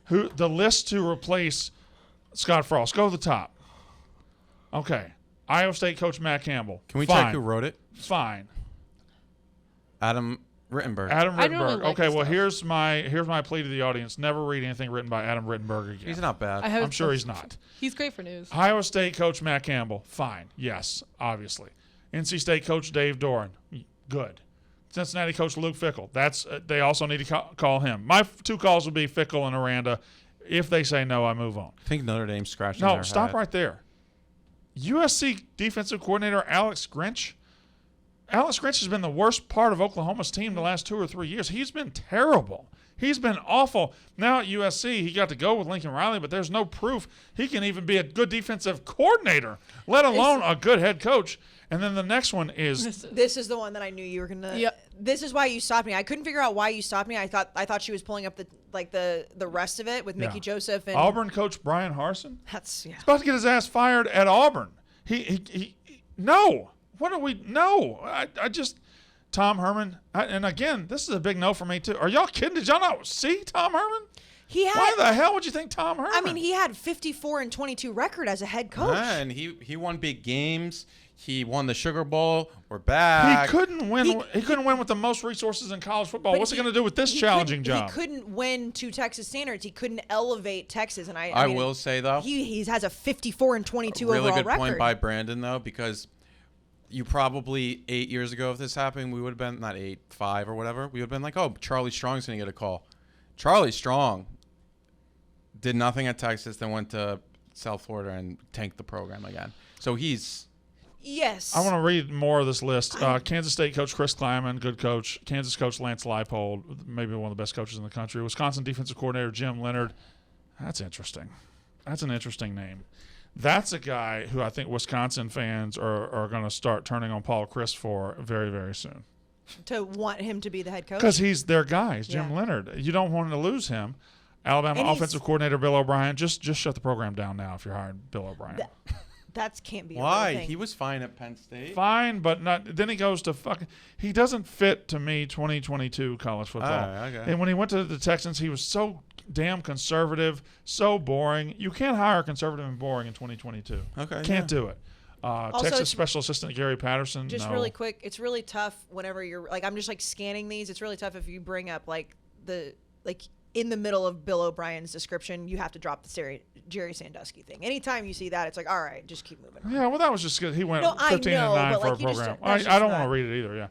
A: the list to replace Scott Frost. Go to the top. Okay. Iowa State coach Matt Campbell.
C: Can we
A: Fine.
C: check who wrote it?
A: Fine.
C: Adam Rittenberg.
A: Adam
D: I don't really
A: Rittenberg.
D: like
A: Okay,
D: this
A: well
D: stuff.
A: here's my plea to the audience: never read anything written by Adam Rittenberg again.
C: He's not bad.
A: I'm sure he's not.
D: He's great for news.
A: Iowa State coach Matt Campbell. Fine. Yes, obviously. NC State coach Dave Doran. Good. Cincinnati coach Luke Fickell. That's they also need to call him. My 2 calls would be Fickell and Aranda. If they say no, I move on.
C: I think Notre Dame's scratching
A: No,
C: their
A: stop
C: head.
A: right there. USC defensive coordinator Alex Grinch. Alex Grinch has been the worst part of Oklahoma's team the last 2 or 3 years. He's been terrible. He's been awful. Now at USC, he got to go with Lincoln Riley, but there's no proof he can even be a good defensive coordinator, let alone a good head coach. And then the next one is
B: This is the one that I knew you were gonna.
D: Yep.
B: This is why you stopped me. I couldn't figure out why you stopped me. I thought she was pulling up the rest of it with Mickey Joseph and
A: Auburn coach Brian Harsin.
B: That's
A: He's about to get his ass fired at Auburn. He no. What do we no? I just Tom Herman. And again, this is a big no for me too. Are y'all kidding? Did y'all not see Tom Herman?
B: He had.
A: Why the hell would you think Tom Herman?
B: I mean, he had 54-22 record as a head coach.
C: Yeah, and he won big games. He won the Sugar Bowl. We're back.
A: He couldn't win. He couldn't win with the most resources in college football. What's he going to do with this challenging job?
B: He couldn't win to Texas standards. He couldn't elevate Texas. And I mean,
C: will say though,
B: he has a 54-22
C: really
B: overall
C: good
B: record.
C: point by Brandon though, because you probably 8 years ago, if this happened, we would have been not 8, 5 or whatever. We would have been like, oh, Charlie Strong's going to get a call. Charlie Strong did nothing at Texas, then went to South Florida and tanked the program again. So he's.
B: Yes.
A: I want to read more of this list. Kansas State coach Chris Kleiman, good coach. Kansas coach Lance Leipold, maybe one of the best coaches in the country. Wisconsin defensive coordinator Jim Leonard. That's interesting. That's an interesting name. That's a guy who I think Wisconsin fans are going to start turning on Paul Chryst for very, very soon.
B: To want him to be the head coach.
A: Because he's their guy. He's Jim
B: Yeah.
A: Leonard. You don't want to lose him. Alabama
B: And he's-
A: offensive coordinator Bill O'Brien. Just shut the program down now if you're hiring Bill O'Brien.
B: That can't be a
C: Why?
B: real thing.
C: He was fine at Penn State.
A: Fine, but not. Then he goes to fucking. He doesn't fit to me. 2022 college football.
C: Okay.
A: And when he went to the Texans, he was so damn conservative, so boring. You can't hire conservative and boring in 2022.
C: Okay,
A: Can't do it. Texas
B: it's-
A: special assistant Gary Patterson.
B: Just
A: no.
B: really quick, it's really tough whenever you're like, I'm just like scanning these. It's really tough if you bring up like in the middle of Bill O'Brien's description, you have to drop the Jerry Sandusky thing. Anytime you see that, it's like, all right, just keep moving on.
A: Yeah, well, that was just good. He went
B: No, I
A: 15
B: know,
A: and 9
B: but,
A: for
B: like,
A: a
B: you just-
A: program.
B: that's
A: I
B: just
A: don't want to
B: not-
A: read it either. Yeah.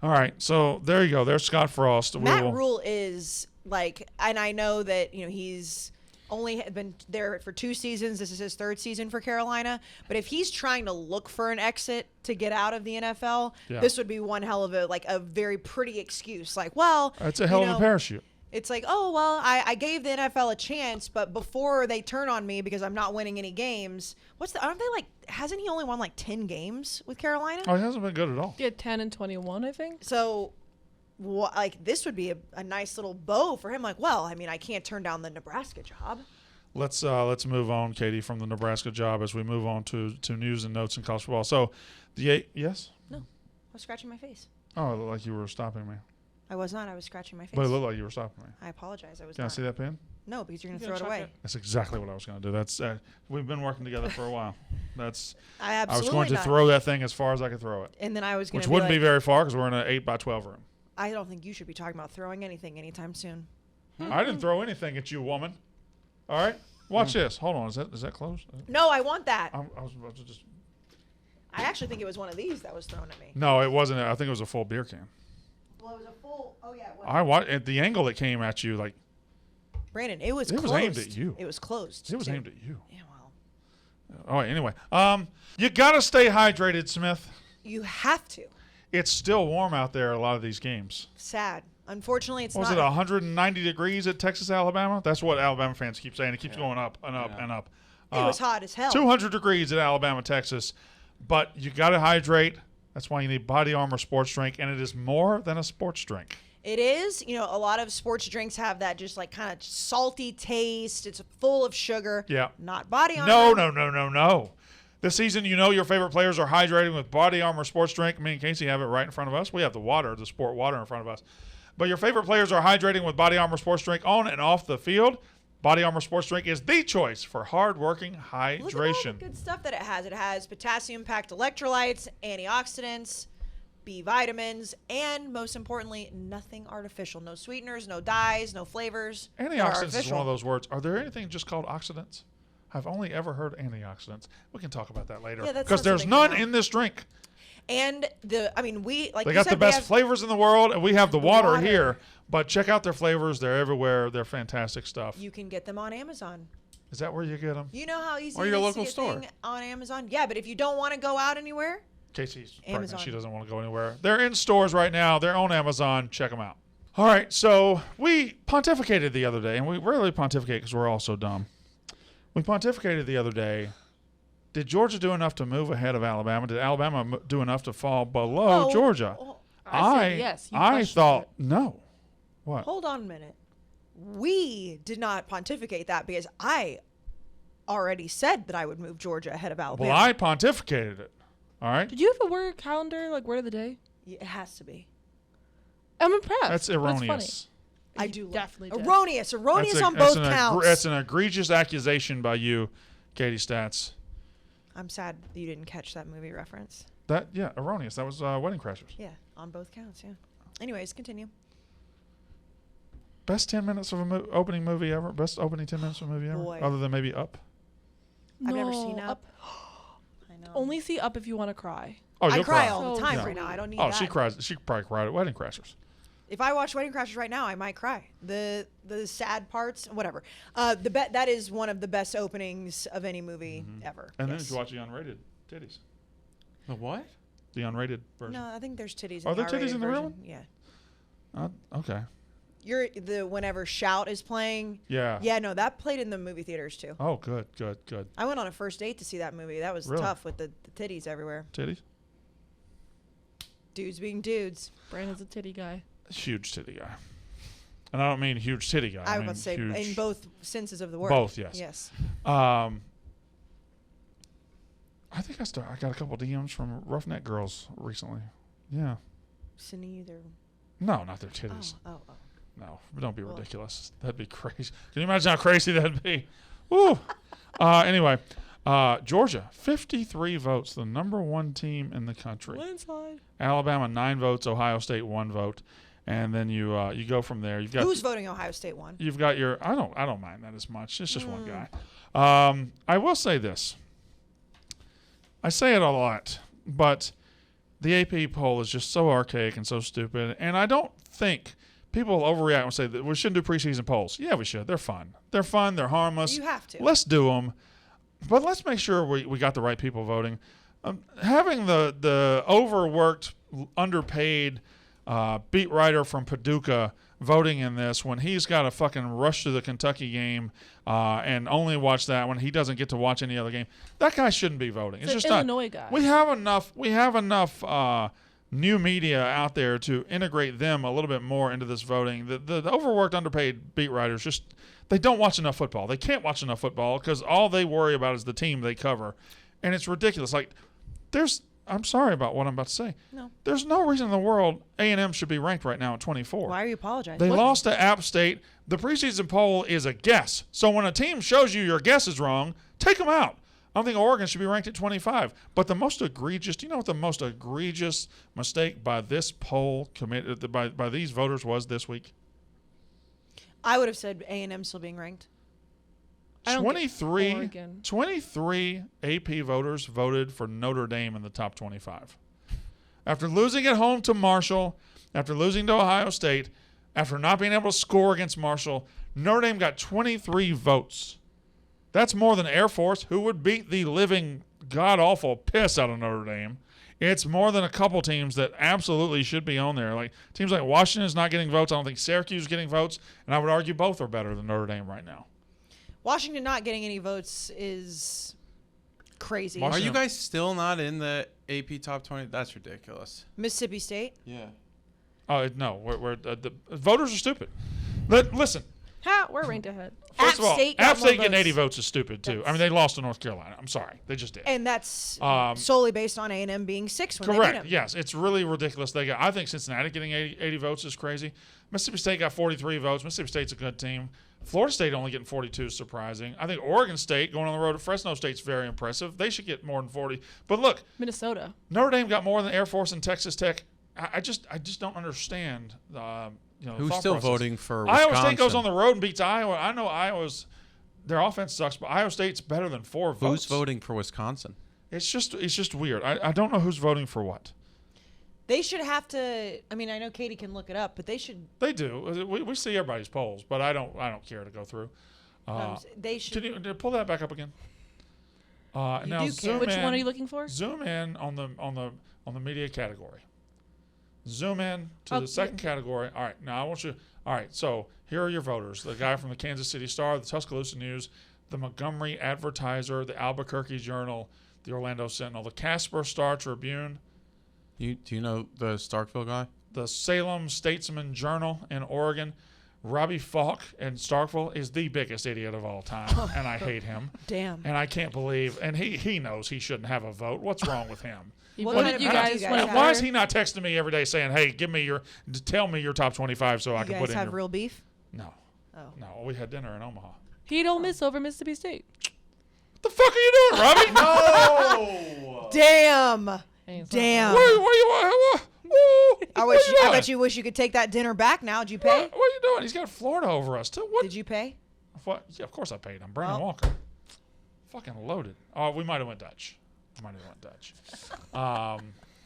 A: All right, so there you go. There's Scott Frost.
B: Matt Rule is like, and I know that he's only had been there for 2 seasons. This is his 3rd season for Carolina. But if he's trying to look for an exit to get out of the NFL, this would be one hell of a very pretty excuse. Like, well,
A: It's a hell of a parachute.
B: It's like, oh, well, I gave the NFL a chance, but before they turn on me because I'm not winning any games, hasn't he only won like 10 games with Carolina?
A: Oh, he hasn't been good at all.
D: He had 10 and 21, I think.
B: So, this would be a nice little bow for him. Like, well, I mean, I can't turn down the Nebraska job.
A: Let's move on, Katie, from the Nebraska job as we move on to news and notes in college football. So, yes?
B: No, I was scratching my face.
A: Oh, it looked like you were stopping me.
B: I was not. I was scratching my face.
A: But it looked like you were stopping me.
B: I apologize. I was
A: Can I
B: not.
A: see that pen?
B: No, because you're going to throw it away.
A: That's exactly what I was going to do. That's we've been working together for a while.
B: I
A: I
B: absolutely
A: was going to
B: not.
A: throw that thing as far as I could throw it,
B: And then I was going
A: which
B: to
A: wouldn't be very far because we're in an 8x12 room.
B: I don't think you should be talking about throwing anything anytime soon.
A: I didn't throw anything at you, woman. All right, watch this. Hold on, is that closed?
B: No, I want that.
A: I was about to just.
B: I actually think it was one of these that was thrown at me.
A: No, it wasn't. I think it was a full beer can.
B: Well, it was a full. Oh yeah.
A: I watched at the angle it came at you. Like
B: Brandon, it was
A: It was
B: closed.
A: aimed at you.
B: It was closed.
A: it was
B: too.
A: aimed at you.
B: Yeah, well,
A: Oh, anyway, you gotta stay hydrated, Smith.
B: you have to.
A: It's still warm out there. A lot of these games.
B: Sad. Unfortunately, it's
A: Was
B: not.
A: it 190 degrees at Texas, Alabama? That's what Alabama fans keep saying. It keeps going up and up and up.
B: It was hot as hell.
A: 200 degrees at Alabama, Texas. But you got to hydrate. That's why you need BODYARMOR Sports Drink, and it is more than a sports drink.
B: It is. You know, a lot of sports drinks have that just like kind of salty taste. It's full of sugar.
A: Yeah.
B: Not BODYARMOR.
A: No. This season, you know your favorite players are hydrating with BODYARMOR Sports Drink. Me and Kayce have it right in front of us. We have the sport water in front of us. But your favorite players are hydrating with BODYARMOR Sports Drink on and off the field. BODYARMOR Sports Drink is the choice for hard-working
B: Look at all the
A: hydration.
B: good stuff that it has. It has potassium-packed electrolytes, antioxidants, B vitamins, and most importantly, nothing artificial. No sweeteners, no dyes, no flavors. They're
A: Antioxidants is
B: artificial.
A: one of those words. Are there anything just called oxidants? I've only ever heard antioxidants. We can talk about that later.
B: Yeah, that's
A: because
B: not
A: there's
B: something to
A: none
B: know.
A: in this drink.
B: And we like
A: They
B: you
A: got
B: said,
A: the best
B: have,
A: flavors in the world, and we have the water
B: water.
A: here. But check out their flavors. They're everywhere. They're fantastic stuff.
B: You can get them on Amazon.
A: Is that where you get them?
B: You know how easy
C: Or
B: it
C: your
B: is
C: local
B: to get
C: store.
B: thing on Amazon? Yeah, but if you don't want to go out anywhere,
A: Casey's pregnant.
B: Amazon.
A: She doesn't want to go anywhere. They're in stores right now. They're on Amazon. Check them out. All right. So we pontificated the other day, and we rarely pontificate because we're all so dumb. We pontificated the other day. Did Georgia do enough to move ahead of Alabama? Did Alabama do enough to fall below
B: No.
A: Georgia?
B: Oh,
D: I said yes. You
A: I
D: questioned
A: thought
D: it.
A: no. What?
B: hold on a minute. We did not pontificate that because I already said that I would move Georgia ahead of Alabama.
A: Well, I pontificated it. All right.
D: Did you have a word calendar, like word of the day?
B: Yeah, it has to be.
D: I'm impressed.
A: That's
D: funny.
A: erroneous.
B: I
D: You
B: do
D: definitely did.
B: erroneous on
A: That's
B: both
A: an
B: counts.
A: That's an egregious accusation by you, Katie Stats.
B: I'm sad that you didn't catch that movie reference.
A: Erroneous. That was Wedding Crashers.
B: Yeah, on both counts. Yeah. Anyways, continue.
A: Best 10 minutes of a opening movie ever. Best opening 10 minutes of a movie ever.
B: Boy.
A: Other than maybe Up.
B: I've never
D: No,
B: seen Up. I know.
D: Only see Up if you want to cry.
A: Oh,
B: I
A: you'll
B: cry
A: cry.
B: all the
D: So
B: time
A: Yeah.
B: right now. I don't need
A: Oh,
B: that.
A: she cries. She probably cried at Wedding Crashers.
B: If I watch Wedding Crashers right now, I might cry. The sad parts, whatever. That is one of the best openings of any movie ever.
A: And then
B: Yes.
A: you watch the unrated titties.
C: The what?
A: The unrated version.
B: No, I think there's titties.
A: Are
B: in the
A: there titties
B: R-rated
A: in the real
B: version.
A: one?
B: Yeah.
A: Okay.
B: You're the whenever Shout is playing.
A: Yeah.
B: Yeah, no, that played in the movie theaters too.
A: Oh, good.
B: I went on a first date to see that movie. That was
A: Really?
B: tough with the titties everywhere.
A: Titties?
B: Dudes being dudes.
D: Brandon's a titty guy.
A: Huge titty guy. And I don't mean huge titty guy.
B: I
A: I
B: was
A: mean
B: about to say
A: huge.
B: in both senses of the word.
A: Both, yes.
B: Yes.
A: I think I got a couple DMs from Roughneck girls recently. Yeah.
B: Sending you their.
A: No, not their titties.
B: Oh.
A: No, don't be
B: Well.
A: ridiculous. That'd be crazy. Can you imagine how crazy that'd be? Woo. Anyway, Georgia, 53 votes, the number one team in the country.
D: Landslide.
A: Alabama, 9 votes. Ohio State, 1 vote. And then you go from there. You've got
B: Who's voting Ohio State won?
A: You've got your. I don't mind that as much. It's just one guy. I will say this. I say it a lot, but the AP poll is just so archaic and so stupid, and I don't think people overreact and say that we shouldn't do preseason polls. Yeah, we should. They're fun. They're fun. They're harmless.
B: You have to.
A: Let's do them. But let's make sure we got the right people voting. Having the overworked, underpaid beat writer from Paducah voting in this when he's got to fucking rush to the Kentucky game and only watch that when he doesn't get to watch any other game, that guy shouldn't be voting. It's
D: The
A: just
D: Illinois
A: not.
D: guy.
A: We have enough new media out there to integrate them a little bit more into this voting. The overworked, underpaid beat writers just they don't watch enough football. They can't watch enough football because all they worry about is the team they cover, and it's ridiculous. Like I'm sorry about what I'm about to say.
B: No.
A: There's no reason in the world A&M should be ranked right now at 24.
B: Why are you apologizing?
A: They lost to App State. The preseason poll is a guess. So when a team shows you your guess is wrong, take them out. I don't think Oregon should be ranked at 25. But the most egregious, do you know what the most egregious mistake by this poll committed by these voters was this week?
B: I would have said A&M still being ranked.
D: I don't get
A: 23 AP voters voted for Notre Dame in the top 25. After losing at home to Marshall, after losing to Ohio State, after not being able to score against Marshall, Notre Dame got 23 votes. That's more than Air Force, who would beat the living god-awful piss out of Notre Dame. It's more than a couple teams that absolutely should be on there. Like teams like Washington is not getting votes. I don't think Syracuse is getting votes, and I would argue both are better than Notre Dame right now.
B: Washington not getting any votes is crazy.
C: Are you guys still not in the AP top 20? That's ridiculous.
B: Mississippi State?
C: Yeah.
A: No, the voters are stupid. Listen,
D: Ha, we're ranked ahead.
A: first of all,
B: State got
A: App State
B: more
A: getting 80
B: votes.
A: votes is stupid, too. I mean, they lost to North Carolina. I'm sorry. They just did.
B: And that's
A: Um,
B: solely based on A&M being 6 when they beat
A: Correct.
B: them.
A: Yes, it's really ridiculous. I think Cincinnati getting 80 votes is crazy. Mississippi State got 43 votes. Mississippi State's a good team. Florida State only getting 42 is surprising. I think Oregon State going on the road to Fresno State's very impressive. They should get more than 40. But look,
D: Minnesota.
A: Notre Dame got more than Air Force and Texas Tech. I just don't understand. The
C: Who's
A: thought
C: still
A: process.
C: voting for Wisconsin?
A: Iowa State goes on the road and beats Iowa. I know their offense sucks, but Iowa State's better than 4 votes.
C: Who's voting for Wisconsin?
A: It's just weird. I don't know who's voting for what.
B: They should have to. I mean, I know Katie can look it up, but they should.
A: They do. We see everybody's polls, but I don't care to go through.
B: They should.
A: Can you pull that back up again? Now
B: do care.
A: zoom
D: Which
A: in,
D: one are you looking for?
A: Zoom in on the media category. Zoom in to
D: Oh,
A: the second category. All right. Now I want you. All right. So here are your voters. The guy from the Kansas City Star, the Tuscaloosa News, the Montgomery Advertiser, the Albuquerque Journal, the Orlando Sentinel, the Casper Star Tribune,
C: Do you know the Starkville guy?
A: the Salem Statesman Journal in Oregon. Robbie Falk in Starkville is the biggest idiot of all time, and I hate him.
B: Damn.
A: And I can't believe, and he knows he shouldn't have a vote. What's wrong with him?
B: What
D: What
B: kind
D: did
B: of
D: you
B: vote do
D: guys
B: you
D: want
B: guys
D: to
B: have?
A: Why is he not texting me every day saying, "Hey, tell me your top 25 so I
B: You
A: can
B: guys
A: put in
B: have
A: your."
B: real beef?
A: No,
B: Oh.
A: no. We had dinner in Omaha.
D: He don't miss over Mississippi State.
A: What the fuck are you doing, Robbie?
C: No.
B: Damn. Damn.
A: Where you?
B: I bet you wish you could take that dinner back now. Did you pay?
A: What are you doing? He's got Florida over us too. What?
B: Did you pay?
A: What? Yeah, of course I paid him. Brandon
B: Well.
A: Walker. Fucking loaded. Oh, we might have went Dutch. I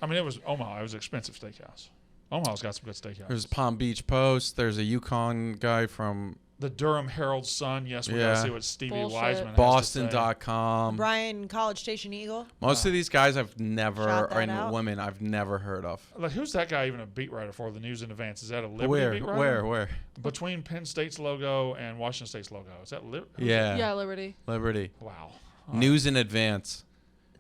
A: mean, it was Omaha. It was an expensive steakhouse. Omaha's got some good steakhouse.
C: There's Palm Beach Post. There's a Yukon guy from
A: The Durham Herald Sun. Yes, we gotta see what Stevie
D: Bullshit.
A: Wiseman has
C: Boston.com.
B: Brian, College Station Eagle.
C: Most of these guys I've never,
B: Shout that
C: and
B: out.
C: women I've never heard of.
A: Like, who's that guy even a beat writer for the News in Advance? Is that a Liberty beat writer?
C: Where?
A: Between Penn State's logo and Washington State's logo. Is that Liberty?
C: Yeah.
D: Yeah, Liberty.
C: Liberty.
A: Wow.
C: News in Advance.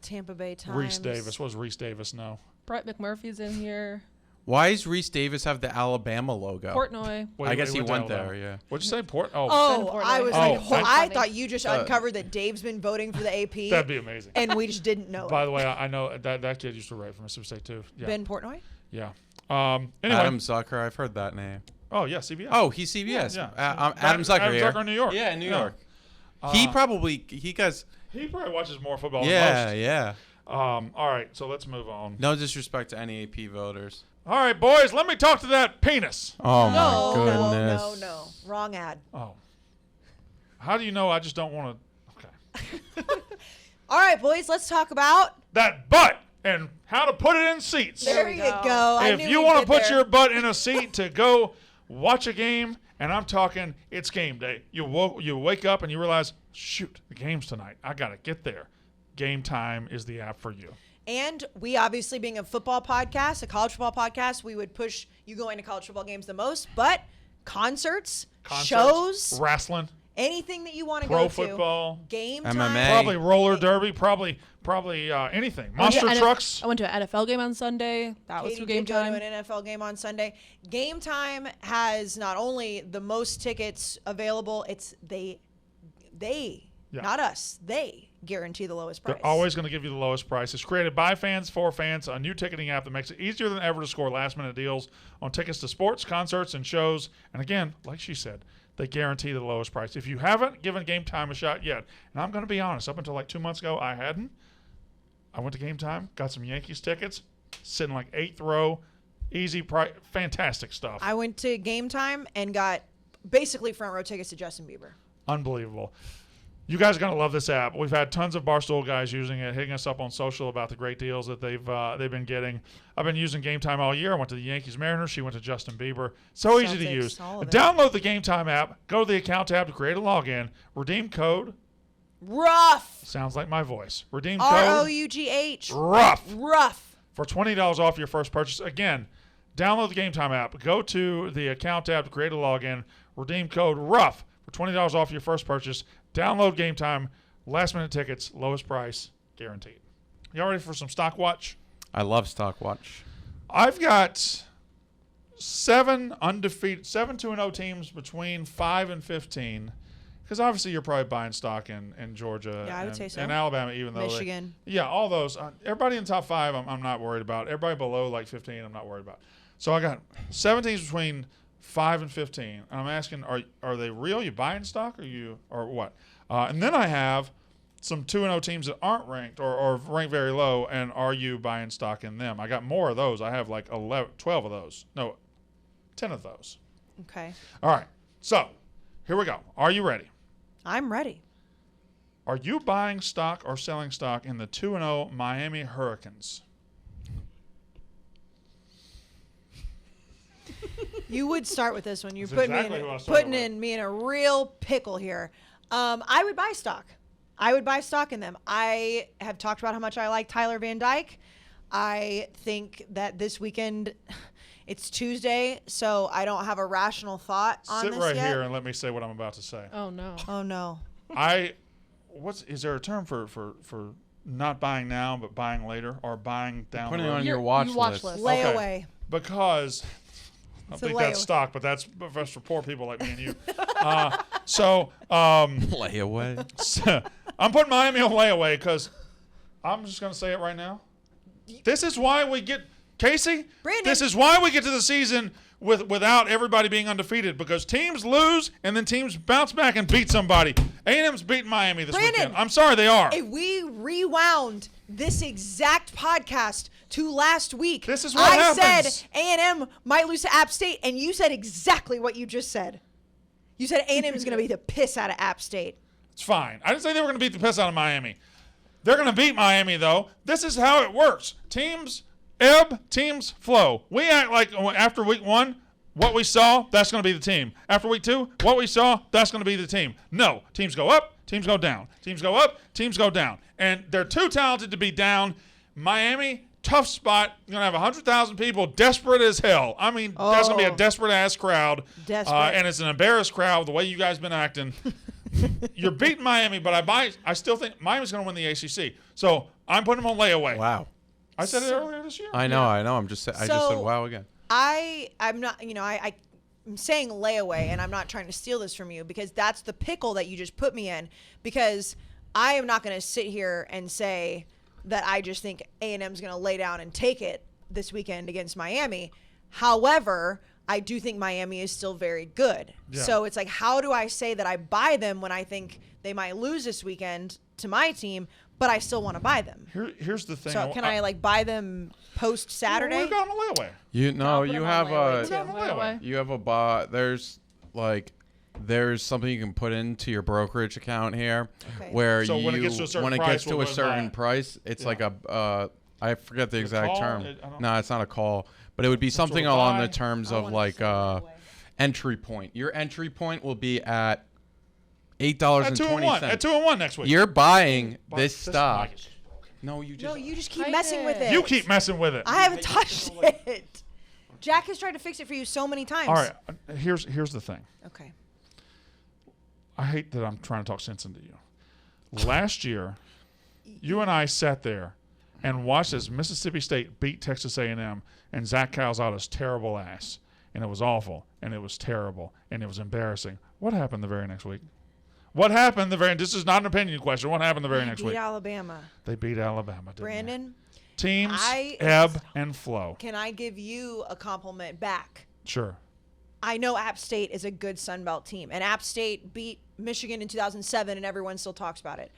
B: Tampa Bay Times.
A: Reese Davis. What does Reese Davis know?
D: Brett McMurphy's in here.
C: Why does Reese Davis have the Alabama logo?
D: Portnoy.
C: I guess he
A: to
C: went there,
A: Alabama.
C: yeah.
A: What'd you say?
B: Oh,
D: Portnoy.
B: I was
A: Oh,
B: like,
A: that's
B: I
D: funny.
B: thought you just uncovered that Dave's been voting for the AP,
A: That'd be amazing.
B: and we just didn't know
A: By
B: it.
A: the way, I know that kid used to write for Mississippi State too. Yeah.
B: Ben Portnoy?
A: Yeah. Anyway.
C: Adam Zucker. I've heard that name.
A: Oh yeah, CBS.
C: Oh, he's CBS.
A: Yeah.
C: Adam Zucker.
A: Adam
C: here.
A: Zucker in New York.
C: Yeah, in New
A: Yeah.
C: York.
A: He
C: He guys.
A: probably watches more football than
C: Yeah,
A: most.
C: yeah.
A: All right, so let's move on.
C: No disrespect to any AP voters.
A: All right, boys, let me talk to that penis.
C: Oh
B: No,
C: my goodness.
B: no. Wrong ad.
A: Oh. How do you know I just don't want to? Okay.
B: All right, boys, let's talk about.
A: That butt and how to put it in seats.
B: There
D: we
B: you
D: go.
B: go. I
A: If
B: knew
A: you
B: we'd
A: want to
B: get
A: put
B: there.
A: your butt in a seat to go watch a game, and I'm talking it's game day. You wake up and you realize, shoot, the game's tonight. I got to get there. Game Time is the app for you.
B: And we obviously, being a football podcast, a college football podcast, we would push you going to college football games the most. But concerts, shows,
A: wrestling,
B: anything that you want to
A: pro
B: go to.
A: football,
B: Game
C: MMA.
B: time.
A: probably roller derby, probably anything. Monster trucks.
D: I went to an NFL game on Sunday. That was
B: Katie
D: through Game
B: did go
D: Time.
B: to an NFL game on Sunday. Game Time has not only the most tickets available, it's they,
A: Yeah.
B: not us, they guarantee the lowest price.
A: They're always going to give you the lowest price. It's created by fans for fans, a new ticketing app that makes it easier than ever to score last-minute deals on tickets to sports, concerts, and shows. And again, like she said, they guarantee the lowest price. If you haven't given Game Time a shot yet, and I'm going to be honest, up until like 2 months ago, I hadn't. I went to Game Time, got some Yankees tickets, sitting like 8th row, easy price, fantastic stuff.
B: I went to Game Time and got basically front row tickets to Justin Bieber.
A: Unbelievable. You guys are going to love this app. We've had tons of Barstool guys using it, hitting us up on social about the great deals that they've been getting. I've been using Game Time all year. I went to the Yankees Mariners. She went to Justin Bieber. So easy to
B: Celtics,
A: use.
B: all of it.
A: Download the Game Time app. Go to the account tab to create a login. Redeem code.
B: Rough.
A: Sounds like my voice. Redeem code.
B: ROUGH.
A: Rough.
B: Rough.
A: For $20 off your first purchase. Again, download the Game Time app. Go to the account tab to create a login. Redeem code ROUGH for $20 off your first purchase. Download Game Time. Last minute tickets, lowest price, guaranteed. Y'all ready for some stock watch?
C: I love stock watch.
A: I've got 7 2-0 teams between 5 and 15. Because obviously you're probably buying stock in Georgia
B: Yeah, I would say so.
A: and Alabama, even though
B: Michigan.
A: yeah, all those. Everybody in the top 5, I'm not worried about. Everybody below like 15, I'm not worried about. So I got 7 teams between 5 and 15, and I'm asking, are they real? You buying stock, or what? And then I have some 2-0 teams that aren't ranked or ranked very low, and are you buying stock in them? I got more of those. I have like 12 of those. No, 10 of those.
B: Okay.
A: All right. So here we go. Are you ready?
B: I'm ready.
A: Are you buying stock or selling stock in the 2-0 Miami Hurricanes?
B: You would start with this one. You're
A: That's
B: putting
A: exactly who I
B: me
A: started
B: me in a real pickle here. I would buy stock. I would buy stock in them. I have talked about how much I like Tyler Van Dyke. I think that this weekend, it's Tuesday, so I don't have a rational thought on
A: Sit
B: this
A: right
B: yet.
A: here and let me say what I'm about to say.
D: Oh no.
B: Oh no.
A: Is there a term for not buying now but buying later, or buying down
C: Putting
A: the
C: it
A: road?
C: on your
D: You
C: watch
D: watch
C: list.
D: list.
B: Layaway.
A: Because I
B: It's a
A: think that's
B: layaway.
A: stock, but that's for poor people like me and you.
C: Layaway.
A: I'm putting Miami on layaway because I'm just going to say it right now. This is why we get Kayce.
B: Brandon.
A: This is why we get to the season without everybody being undefeated, because teams lose and then teams bounce back and beat somebody. A&M's beating Miami this
B: Brandon.
A: weekend. I'm sorry, they are.
B: If we rewound this exact podcast to last week,
A: This is what
B: I
A: happens.
B: said A&M might lose to App State, and you said exactly what you just said. You said A&M is going to beat the piss out of App State.
A: It's fine. I didn't say they were going to beat the piss out of Miami. They're going to beat Miami, though. This is how it works. Teams ebb, teams flow. We act like after week 1, what we saw, that's going to be the team. After week 2, what we saw, that's going to be the team. No. Teams go up, teams go down. Teams go up, teams go down. And they're too talented to be down. Miami, tough spot. You're going to have 100,000 people desperate as hell. I mean, that's going to be a desperate-ass crowd.
B: Desperate.
A: And it's an embarrassed crowd, the way you guys been acting. You're beating Miami, but I still think Miami's going to win the ACC. So I'm putting them on layaway.
C: Wow.
A: I said it earlier this year.
C: I know. I'm just. I just said
B: So-
C: wow again.
B: I'm not, I'm saying layaway, and I'm not trying to steal this from you, because that's the pickle that you just put me in, because I am not going to sit here and say that I just think A&M's going to lay down and take it this weekend against Miami. However, I do think Miami is still very good.
A: Yeah.
B: So it's like, how do I say that I buy them when I think they might lose this weekend to my team, but I still want to buy them?
A: Here's the thing.
B: So can I buy them post Saturday?
A: We've got them on layaway.
C: You have a
D: Layaway.
C: you have a bot. There's something you can put into your brokerage account here,
B: Okay.
C: where
A: So
C: you
A: when it gets to a certain
C: when it
A: price,
C: gets to
A: we'll
C: a
A: go and
C: certain
A: buy it.
C: price, it's
A: Yeah.
C: like a I forget the exact
A: call?
C: term.
A: I don't-
C: No, it's not a call, but it would be something
A: sort of
C: along
A: buy?
C: the terms
B: I
C: of
B: wanna
C: like
B: say layaway.
C: entry point. Your entry point will be at $8.20.
A: At 2-1 next week.
C: You're buying
A: But
C: this stock.
A: mic is just broken.
C: No, you just.
B: No, you just keep
D: Tighten
B: messing with
D: it.
B: it.
A: You keep messing with it.
B: I haven't touched it. Jack has tried to fix it for you so many times.
A: All right. Here's the thing.
B: Okay.
A: I hate that I'm trying to talk sense into you. Last year, you and I sat there and watched as Mississippi State beat Texas A&M and Zach Calzada's terrible ass. And it was awful, and it was terrible, and it was embarrassing. What happened the very next week? This is not an opinion question. What happened the very next
B: Beat
A: week?
B: Alabama.
A: They beat Alabama, didn't
B: Brandon,
A: they? Teams
B: I-
A: ebb and flow.
B: can I give you a compliment back?
A: Sure.
B: I know App State is a good Sun Belt team, and App State beat Michigan in 2007, and everyone still talks about it.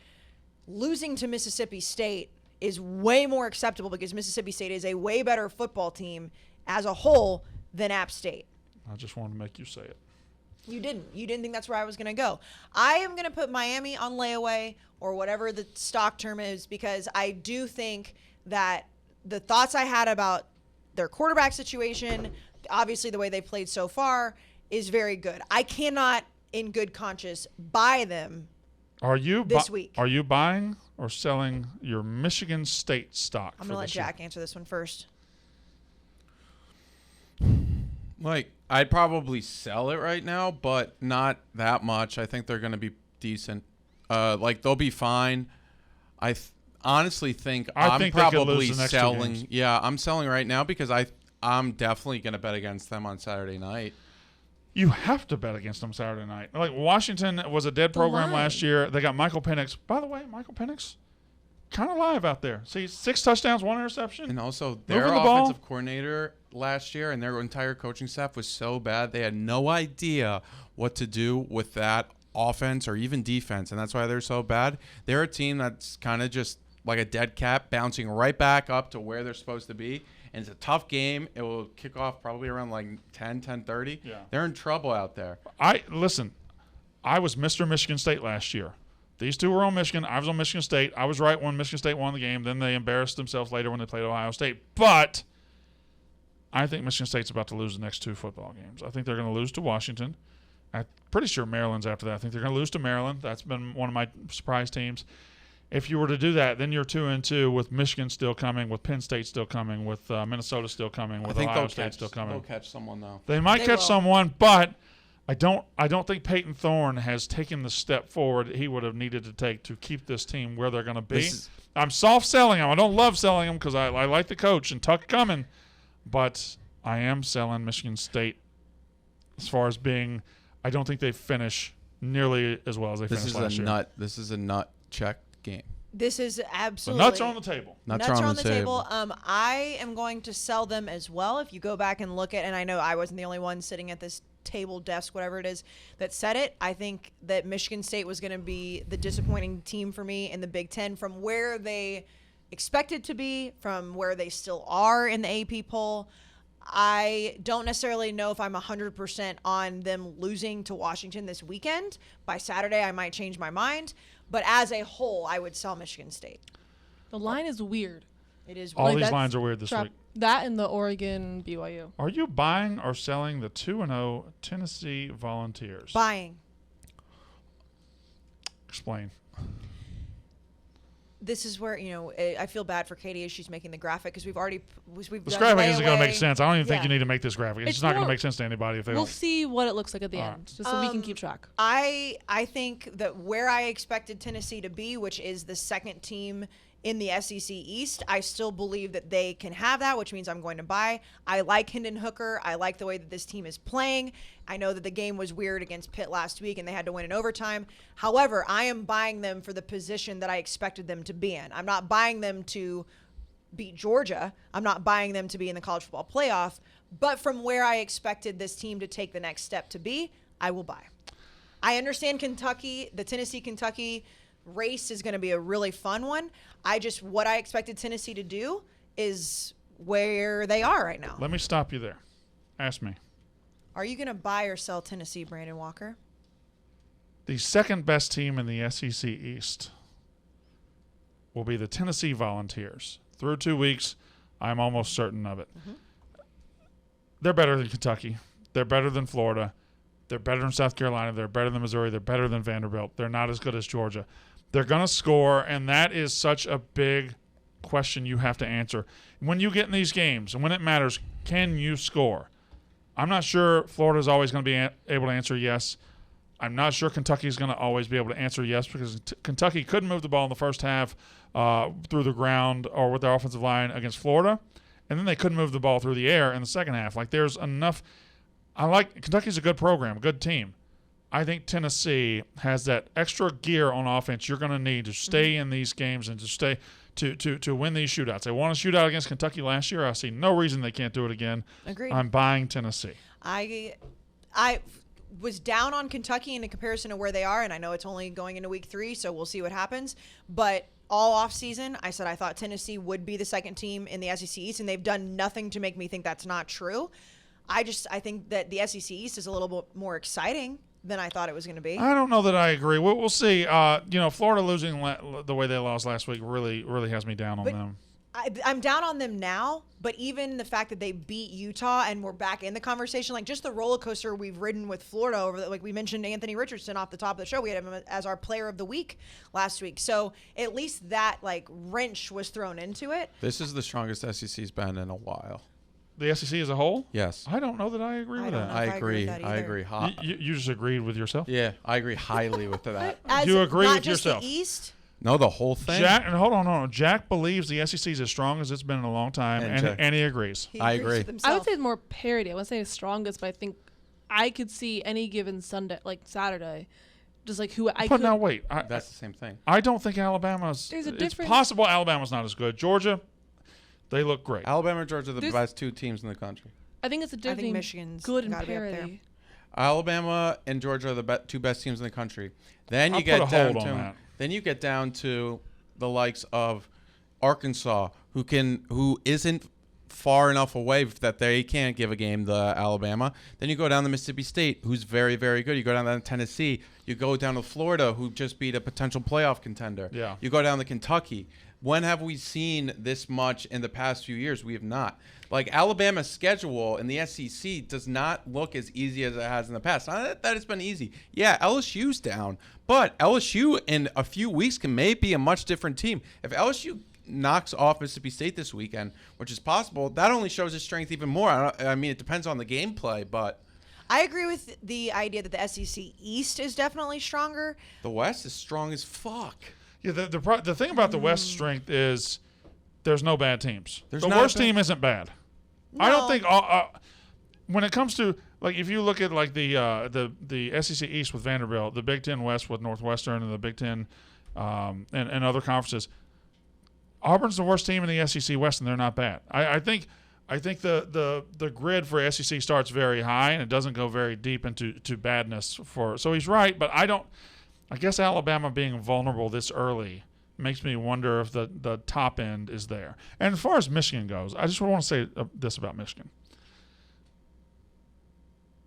B: Losing to Mississippi State is way more acceptable because Mississippi State is a way better football team as a whole than App State.
A: I just wanted to make you say it.
B: You didn't. You didn't think that's where I was going to go. I am going to put Miami on layaway or whatever the stock term is because I do think that the thoughts I had about their quarterback situation, obviously the way they played so far, is very good. I cannot, in good conscience, buy them this week.
A: Are you buying or selling your Michigan State stock?
B: I'm going to let Jack answer this one first.
C: Like, I'd probably sell it right now, but not that much. I think they're going to be decent. Like, they'll be fine. I honestly think I'm
A: think they could
C: probably
A: lose the next 2
C: selling.
A: games.
C: Yeah, I'm selling right now because I'm definitely going to bet against them on Saturday night.
A: You have to bet against them Saturday night. Like, Washington was a dead program
D: line.
A: last year. They got Michael Penix. By the way, Michael Penix, kind of live out there. See, 6 touchdowns, 1 interception.
C: And also, their
A: Moving the ball.
C: offensive coordinator last year and their entire coaching staff was so bad. They had no idea what to do with that offense or even defense, and that's why they're so bad. They're a team that's kind of just like a dead cat, bouncing right back up to where they're supposed to be. And it's a tough game. It will kick off probably around like 10:30.
A: Yeah.
C: They're in trouble out there.
A: I was Mr. Michigan State last year. These two were on Michigan. I was on Michigan State. I was right when Michigan State won the game. Then they embarrassed themselves later when they played Ohio State. But I think Michigan State's about to lose the next 2 football games. I think they're going to lose to Washington. I'm pretty sure Maryland's after that. I think they're going to lose to Maryland. That's been one of my surprise teams. If you were to do that, then you're 2-2 with Michigan still coming, with Penn State still coming, with Minnesota still coming, with Ohio State still coming.
C: They'll catch someone though.
A: They might catch someone, but I don't think Peyton Thorne has taken the step forward he would have needed to take to keep this team where they're going to be. I'm soft selling them. I don't love selling them because I like the coach and Tuck coming, but I am selling Michigan State as far as being. I don't think they finish nearly as well as they finished last year.
C: This is a nut check game.
B: This is
A: The
B: absolutely.
A: nuts are on the table.
B: Nuts are on the table. I am going to sell them as well. If you go back and look at, and I know I wasn't the only one sitting at this table, desk, whatever it is, that said it. I think that Michigan State was going to be the disappointing team for me in the Big Ten from where they expected to be, from where they still are in the AP poll. I don't necessarily know if I'm 100% on them losing to Washington this weekend. By Saturday, I might change my mind. But as a whole, I would sell Michigan State.
D: The line is weird.
B: It is
A: All
B: weird.
A: these
D: that's
A: lines are weird this
D: Trap-
A: week.
D: That and the Oregon BYU.
A: Are you buying or selling the 2-0 Tennessee Volunteers?
B: Buying.
A: Explain.
B: This is where, I feel bad for Katie as she's making the graphic because we've
A: This
B: done
A: graphic isn't going to
B: layaway.
A: make sense. I don't even think
B: Yeah.
A: you need to make this graphic. It's
D: It's
A: just not going to
D: more-
A: make sense to anybody if they
D: We'll
A: don't.
D: see what it looks like at the
A: All
D: end, just so we can keep track.
B: I think that where I expected Tennessee to be, which is the second team in the SEC East, I still believe that they can have that, which means I'm going to buy. I like Hendon Hooker. I like the way that this team is playing. I know that the game was weird against Pitt last week and they had to win in overtime. However, I am buying them for the position that I expected them to be in. I'm not buying them to beat Georgia. I'm not buying them to be in the college football playoff. But from where I expected this team to take the next step to be, I will buy. I understand Kentucky, the Tennessee-Kentucky race is going to be a really fun one. What I expected Tennessee to do is where they are right now.
A: Let me stop you there. Ask me.
B: Are you going to buy or sell Tennessee, Brandon Walker?
A: The second best team in the SEC East will be the Tennessee Volunteers. Through 2 weeks, I'm almost certain of it.
B: Mm-hmm.
A: They're better than Kentucky. They're better than Florida. They're better than South Carolina. They're better than Missouri. They're better than Vanderbilt. They're not as good as Georgia. They're going to score, and that is such a big question you have to answer. When you get in these games and when it matters, can you score? I'm not sure Florida's always going to be able to answer yes. I'm not sure Kentucky's going to always be able to answer yes because Kentucky couldn't move the ball in the first half through the ground or with their offensive line against Florida, and then they couldn't move the ball through the air in the second half. Like, there's enough. Kentucky's a good program, a good team. I think Tennessee has that extra gear on offense you're going to need to stay in these games and to stay to win these shootouts. They won a shootout against Kentucky last year. I see no reason they can't do it again.
B: Agreed.
A: I'm buying Tennessee.
B: I was down on Kentucky in comparison to where they are, and I know it's only going into week 3, so we'll see what happens. But all offseason, I said I thought Tennessee would be the second team in the SEC East, and they've done nothing to make me think that's not true. I think that the SEC East is a little bit more exciting than I thought it was going to be.
A: I don't know that I agree. We'll see. Florida losing the way they lost last week really has me down on them.
B: I'm down on them now, but even the fact that they beat Utah and we're back in the conversation, like just the roller coaster we've ridden with Florida over, like we mentioned Anthony Richardson off the top of the show. We had him as our player of the week last week. So at least that like wrench was thrown into it.
C: This is the strongest SEC's been in a while.
A: The SEC as a whole?
C: Yes.
A: I don't know that I agree with that.
C: I agree.
B: with that
C: I
B: either.
C: agree.
A: You just agreed with yourself?
C: Yeah, I agree highly with that.
A: You agree
B: not
A: with
B: just
A: yourself?
B: The East.
C: No, the whole thing.
A: Hold on. Jack believes the SEC is as strong as it's been in a long time, and he agrees.
B: He
C: I
B: agrees
C: agree.
B: with himself.
D: I would say it's more parity. I wouldn't say it's strongest, but I think I could see any given Sunday, like Saturday, just like who I
A: But
D: could.
A: now wait.
C: That's the same thing.
A: I don't think Alabama's.
D: There's a
A: it's
D: difference.
A: possible Alabama's not as good. Georgia, they look great.
C: Alabama and Georgia are the
D: There's-
C: best 2 teams in the country.
D: I think it's a difference.
B: Michigan's
D: good and
B: gotta be up there.
D: parity.
C: Alabama and Georgia are the 2 best teams in the country. Then
A: I'll
C: you get
A: put a
C: down
A: hold on
C: to
A: that.
C: then you get down to the likes of Arkansas, who isn't far enough away that they can't give a game to Alabama. Then you go down to Mississippi State, who's very, very good. You go down to Tennessee. You go down to Florida, who just beat a potential playoff contender.
A: Yeah.
C: You go down to Kentucky. When have we seen this much in the past few years? We have not. Like, Alabama's schedule in the SEC does not look as easy as it has in the past. Not that it's been easy. Yeah, LSU's down. But LSU in a few weeks can maybe be a much different team. If LSU knocks off Mississippi State this weekend, which is possible, that only shows its strength even more. I mean, it depends on the gameplay, but
B: I agree with the idea that the SEC East is definitely stronger.
C: the West is strong as fuck.
A: Yeah, the thing about the West strength is there's no bad teams.
C: There's
A: the
C: not a
A: worst
C: bad-
A: team isn't bad. I don't
B: No.
A: think when it comes to, like, if you look at like the SEC East with Vanderbilt, the Big Ten West with Northwestern, and the Big Ten and other conferences, Auburn's the worst team in the SEC West, and they're not bad. I think the grid for SEC starts very high, and it doesn't go very deep into badness. So he's right, but I guess Alabama being vulnerable this early makes me wonder if the top end is there. And as far as Michigan goes, I just want to say this about Michigan.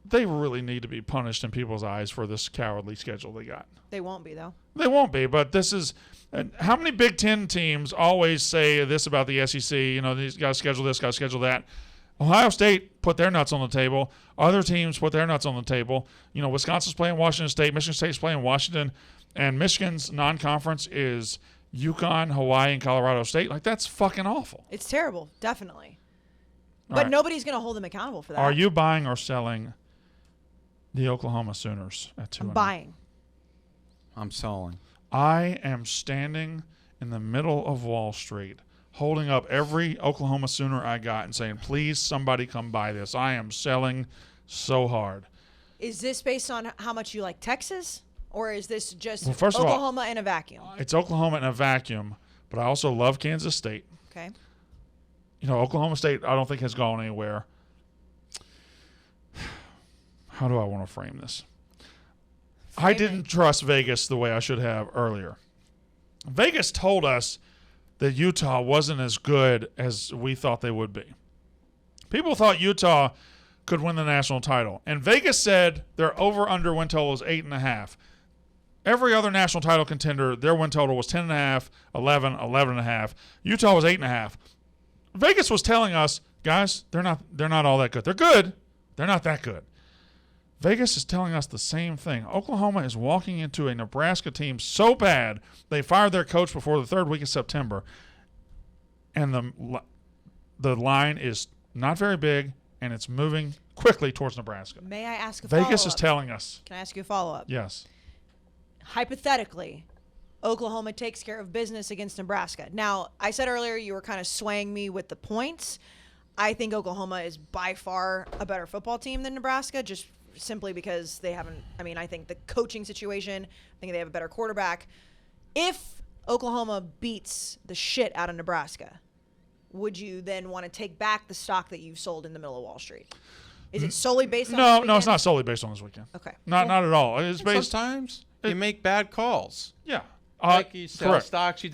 A: They really need to be punished in people's eyes for this cowardly schedule they got.
B: They won't be, though.
A: They won't be, but this is how many Big Ten teams always say this about the SEC? You know, these guys schedule this, guys schedule that. Ohio State put their nuts on the table. Other teams put their nuts on the table. You know, Wisconsin's playing Washington State. Michigan State's playing Washington. And Michigan's non-conference is UConn, Hawaii, and Colorado State. Like, that's fucking awful.
B: It's terrible, definitely.
A: All
B: But
A: right.
B: nobody's going to hold them accountable for that.
A: Are you buying or selling the Oklahoma Sooners at 2-0?
B: I'm buying.
C: I'm selling.
A: I am standing in the middle of Wall Street, holding up every Oklahoma Sooner I got and saying, please, somebody come buy this. I am selling so hard.
B: Is this based on how much you like Texas? Or is this just
A: Well, first of all,
B: Oklahoma in a vacuum?
A: It's Oklahoma in a vacuum, but I also love Kansas State.
B: Okay.
A: You know, Oklahoma State I don't think has gone anywhere. How do I want to frame this? I didn't trust Vegas the way I should have earlier. Vegas told us that Utah wasn't as good as we thought they would be. People thought Utah could win the national title. And Vegas said their over-under win total is 8.5. Every other national title contender, their win total was 10.5, 11, 11.5. Utah was 8.5. Vegas was telling us, guys, they're not all that good. They're good. They're not that good. Vegas is telling us the same thing. Oklahoma is walking into a Nebraska team so bad they fired their coach before the third week of September, and the line is not very big, and it's moving quickly towards Nebraska.
B: May I ask a
A: Vegas is
B: follow-up?
A: telling us.
B: Can I ask you a follow-up?
A: Yes.
B: Hypothetically, Oklahoma takes care of business against Nebraska. Now, I said earlier you were kind of swaying me with the points. I think Oklahoma is by far a better football team than Nebraska, just simply because they haven't. I mean, I think the coaching situation, I think they have a better quarterback. If Oklahoma beats the shit out of Nebraska, would you then want to take back the stock that you've sold in the middle of Wall Street? Is it solely based on this
A: No,
B: weekend?
A: it's not solely based on this weekend.
B: Okay.
A: Not at all. It's based.
C: Sometimes you make bad calls.
A: Yeah.
C: Like you sell
A: correct.
C: stocks you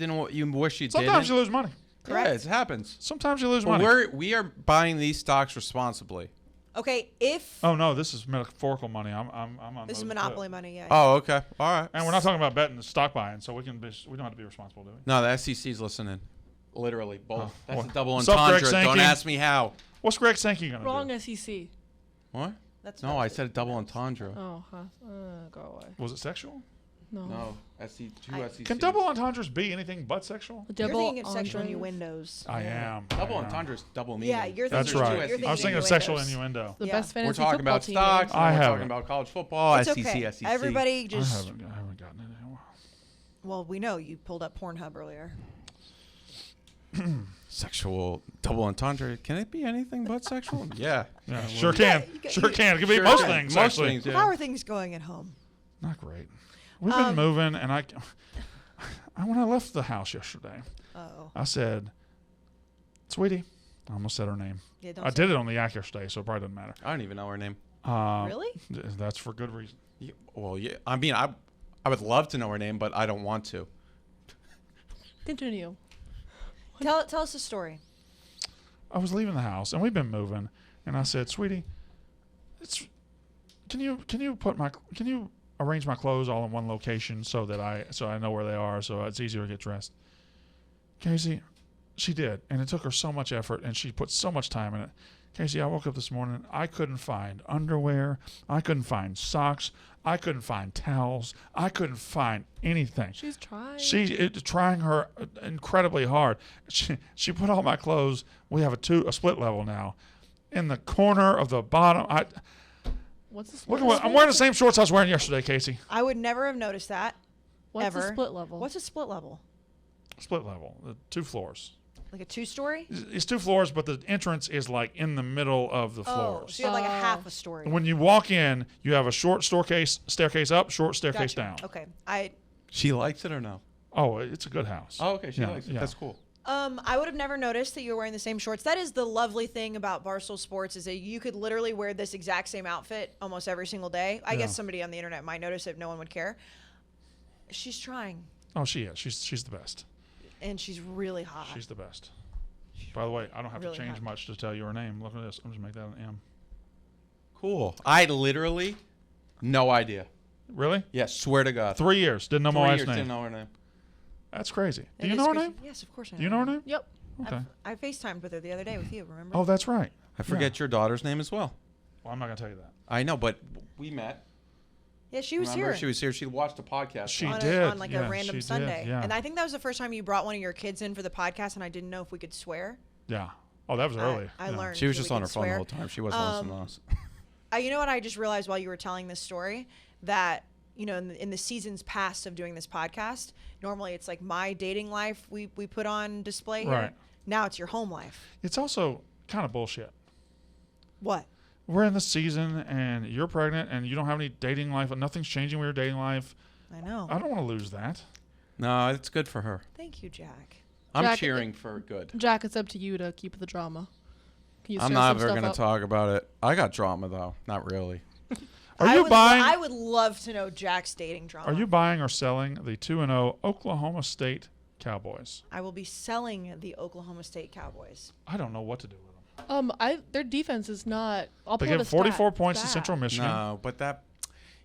C: wish you
A: Sometimes
C: didn't.
A: you lose money.
B: Correct.
C: Yeah, it happens.
A: Sometimes you lose
C: But
A: money.
C: we are buying these stocks responsibly.
B: Okay, if
A: Oh no, this is metaphorical money. I'm on.
B: this is
A: those
B: monopoly
A: too.
B: money, yeah.
C: Oh, okay. All right.
A: And we're not talking about betting, it's stock buying, so we don't have to be responsible, do we?
C: No, the SEC's listening. Literally, both.
A: Oh,
C: That's
A: what-
C: a double
A: what's up, Greg
C: entendre. Don't
A: Sankey?
C: ask me how.
A: What's Greg Sankey gonna
D: Wrong
A: do?
D: SEC.
C: What?
B: That's
C: No, I said double entendre.
D: Oh, huh. Go away.
A: Was it sexual?
D: No.
C: No, two SECs.
A: Can double entendres be anything but sexual?
B: You're
D: Double
B: thinking of sexual
D: entendres.
B: innuendos.
A: I am.
C: Double
A: I am.
C: entendre is double meaning.
B: Yeah, you're
A: That's
B: thinking,
A: right.
B: you're thinking
A: I was thinking of sexual
B: innuendos.
A: innuendo.
D: The
B: Yeah.
D: best fantasy
C: We're talking
D: football
C: about
D: team
C: stocks.
A: I
C: We're
A: haven't.
C: talking about college football.
B: It's
C: SEC,
B: okay.
C: SEC.
B: Everybody
A: I
B: just.
A: haven't gotten it in a while.
B: Well, we know you pulled up Pornhub earlier.
C: Sexual double entendre. Can it be anything but sexual? Yeah.
A: Yeah, sure can.
B: you got-
A: Sure can. It can be
C: Sure
A: most
C: can.
A: things,
C: Most
A: actually.
C: things, yeah.
B: How are things going at home?
A: Not great. We've been moving, and when I left the house yesterday,
B: Oh,
A: I said, "Sweetie," I almost said her name.
B: yeah. Don't
A: I
B: say-
A: did it on the yak yesterday, so it probably doesn't matter.
C: I don't even know her name.
B: Really?
A: That's for good reason.
C: Well, yeah. I mean, I would love to know her name, but I don't want to.
D: Continue.
B: Tell us the story.
A: I was leaving the house, and we've been moving, and I said, "Sweetie, can you arrange my clothes all in one location so I know where they are, so it's easier to get dressed?" Kayce, she did, and it took her so much effort, and she put so much time in it. Kayce, I woke up this morning, I couldn't find underwear, I couldn't find socks, I couldn't find towels, I couldn't find anything.
D: She's trying.
A: Trying her incredibly hard. She put all my clothes. We have a split level now, in the corner of the bottom.
D: What's the
A: Look
D: split
A: at what I'm
D: level?
A: wearing. The same shorts I was wearing yesterday, Kayce.
B: I would never have noticed that.
D: What's
B: ever.
D: the split level?
B: What's a split level?
A: Split level, 2 floors.
B: Like a 2-story?
A: It's 2 floors, but the entrance is like in the middle of the
B: Oh,
A: floors.
B: so you have like a
D: Oh.
B: half a story.
A: When you walk in, you have a short staircase up, short staircase
B: Gotcha.
A: down.
B: Okay.
C: She likes it or no?
A: Oh, it's a good house.
C: Oh, okay. She
A: Yeah,
C: likes it.
A: yeah.
C: That's cool.
B: I would have never noticed that you were wearing the same shorts. That is the lovely thing about Barstool Sports is that you could literally wear this exact same outfit almost every single day. I
A: Yeah.
B: guess somebody on the internet might notice it. No one would care. She's trying,
A: Oh, she is. She's the best.
B: and she's really hot.
A: She's the best. By the way, I don't have
B: really
A: to change
B: hot.
A: much to tell you her name. Look at this. I'm just make that an M.
C: Cool. I literally, no idea.
A: Really?
C: Yes, swear to God.
A: 3 years. Didn't know my
C: 3
A: wife's
C: years
A: name.
C: didn't know her name.
A: That's crazy. Do
B: It
A: you
B: is
A: know her
B: crazy.
A: name?
B: Yes, of course I know.
A: Do you know her name?
D: Yep.
A: Okay.
B: I FaceTimed with her the other day with you, remember?
A: Oh, that's right.
C: I forget your daughter's name as well.
A: Well, I'm not gonna tell you that.
C: I know, but we met.
B: Yeah, she was
C: Remember,
B: here.
C: she was here. She watched a podcast.
A: She
B: on
A: did.
B: on like
A: Yeah,
B: a random
A: she did,
B: Sunday.
A: yeah.
B: And I think that was the first time you brought one of your kids in for the podcast, and I didn't know if we could swear.
A: Yeah. Oh, that was early.
B: I
A: Yeah.
B: learned.
C: She was
B: that
C: just
B: we
C: on
B: could
C: her phone the
B: swear.
C: whole time. She wasn't listening to us.
B: You know what? I just realized while you were telling this story that, you know, in the seasons past of doing this podcast, normally it's like my dating life we put on display here.
A: Right.
B: Now it's your home life.
A: It's also kind of bullshit.
B: What?
A: We're in the season, and you're pregnant, and you don't have any dating life. Nothing's changing with your dating life.
B: I know.
A: I don't want to lose that.
C: No, it's good for her.
B: Thank you, Jack.
C: I'm
D: Jack,
C: cheering for good.
D: Jack, it's up to you to keep the drama. Can you
C: I'm
D: stir
C: not
D: some
C: ever
D: stuff
C: going
D: up?
C: to talk about it. I got drama, though. Not really.
A: Are you buying?
B: I would love to know Jack's dating drama.
A: Are you buying or selling the 2-0 Oklahoma State Cowboys?
B: I will be selling the Oklahoma State Cowboys.
A: I don't know what to do with them.
D: Their defense is not. I'll
A: They
D: pull
A: gave
D: the
A: 44
D: stat.
A: points to
D: Bad.
A: Central Michigan.
C: No, but that,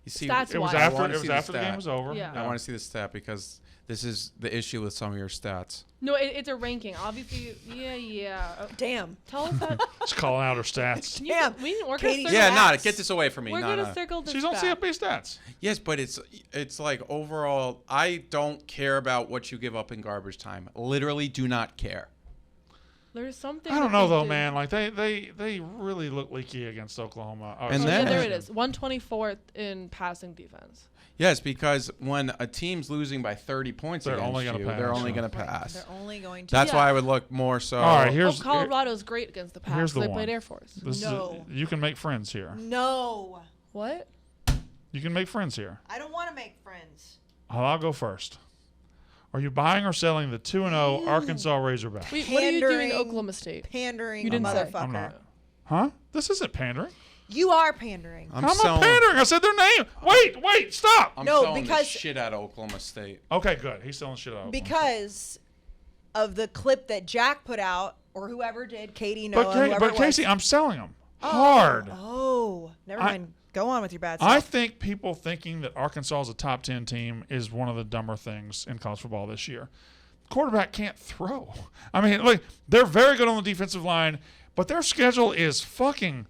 C: You see,
D: Stats
A: It was
D: wise.
C: I
A: after
C: wanna
A: it was
C: see the
A: after the game
C: stat.
A: was over.
D: Yeah.
C: I want to see the stat because this is the issue with some of your stats.
D: No, it's a ranking. Obviously, yeah.
B: Damn.
D: Tell us that.
A: Just calling out her stats.
B: Damn.
D: We're
B: Katie's
D: gonna
C: Yeah,
D: circle.
B: Stats.
C: nah, get this away from me.
D: We're
C: No,
D: gonna
C: no.
D: circle this.
A: She's on
D: back.
A: CFB stats.
C: Yes, but it's like overall, I don't care about what you give up in garbage time. Literally, do not care.
D: There's something.
A: I don't
D: that
A: know
D: they
A: though,
D: did.
A: man. Like they really look leaky against Oklahoma. Oh,
C: And
D: Oh,
C: then-
D: yeah, there it is. 124th in passing defense.
C: Yes, because when a team's losing by 30 points
A: They're
C: against
A: only gonna
C: you,
A: pass,
C: they're only
A: yeah.
C: going to pass.
B: They're only going to.
C: That's
D: Yeah.
C: why I would look more so.
A: All right, here's
D: Colorado's great against the pass.
A: here's the
D: They
A: one.
D: played Air Force.
A: This
B: No.
A: is, you can make friends here.
B: No.
D: What?
A: You can make friends here.
B: I don't want to make friends.
A: I'll go first. Are you buying or selling the 2-0 Arkansas Razorbacks?
D: Wait, what are you doing,
B: Pandering.
D: Oklahoma State?
B: Pandering
D: You didn't say.
B: motherfucker.
A: I'm not. Huh? This isn't pandering.
B: You are pandering.
C: I'm
A: How am I
C: selling,
A: pandering? I said their name. Wait, stop.
C: I'm
B: No,
C: selling
B: because-
C: the shit out of Oklahoma State.
A: Okay, good. He's selling shit out.
B: Because of the clip that Jack put out, or whoever did, Katie, Noah, whoever
A: but
B: it was.
A: Casey, I'm selling them hard.
B: Oh, never mind. Go on with your bad
A: I
B: stuff.
A: think people thinking that Arkansas is a top 10 team is one of the dumber things in college football this year. Quarterback can't throw. I mean, like, they're very good on the defensive line, but their schedule is fucking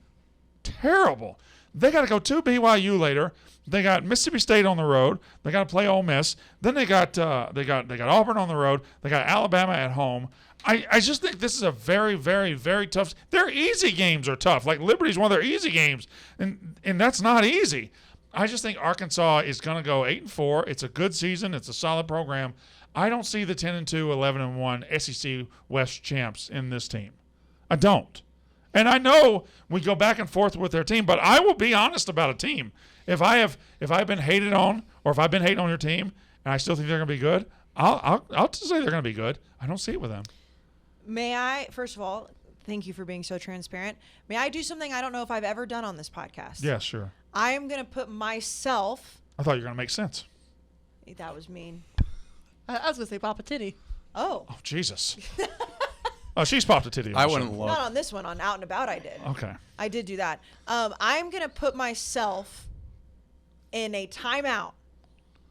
A: terrible. They got to go to BYU later. They got Mississippi State on the road. They got to play Ole Miss. Then they got Auburn on the road. They got Alabama at home. I just think this is a very, very, very tough. Their easy games are tough. Like Liberty's one of their easy games, and that's not easy. I just think Arkansas is going to go 8-4. It's a good season. It's a solid program. I don't see the 10-2, 11-1 SEC West champs in this team. I don't. And I know we go back and forth with their team, but I will be honest about a team. If I've been hated on, or if I've been hating on your team, and I still think they're going to be good, I'll just say they're going to be good. I don't see it with them.
B: May I, first of all, thank you for being so transparent. May I do something I don't know if I've ever done on this podcast?
A: Yeah, sure.
B: I am going to put myself.
A: I thought you were going to make sense.
B: That was mean.
D: I was gonna say Papa Titty.
B: Oh,
A: Oh, Jesus. Oh, she's popped a titty. on
C: I
A: the
C: wouldn't
A: show.
C: look.
B: not on this one. On Out and About, I did.
A: Okay.
B: I did do that. I'm going to put myself in a timeout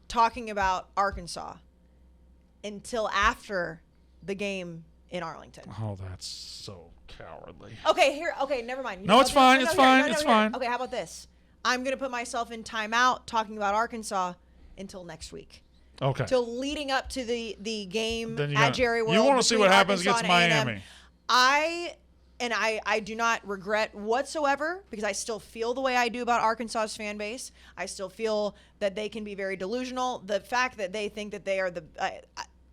B: talking about Arkansas until after the game in Arlington.
A: Oh, that's so cowardly.
B: Okay, never mind. You
A: No,
B: know
A: it's
B: what?
A: fine,
B: No,
A: it's
B: here,
A: fine,
B: no,
A: it's
B: here.
A: fine.
B: Okay, how about this? I'm going to put myself in timeout talking about Arkansas until next week.
A: Okay.
B: Till leading up to the game
A: Then you
B: at
A: gotta-
B: Jerry World.
A: you wanna see
B: between
A: what happens
B: Arkansas
A: against
B: and A&M.
A: Miami.
B: I do not regret whatsoever because I still feel the way I do about Arkansas's fan base. I still feel that they can be very delusional. The fact that they think that they are the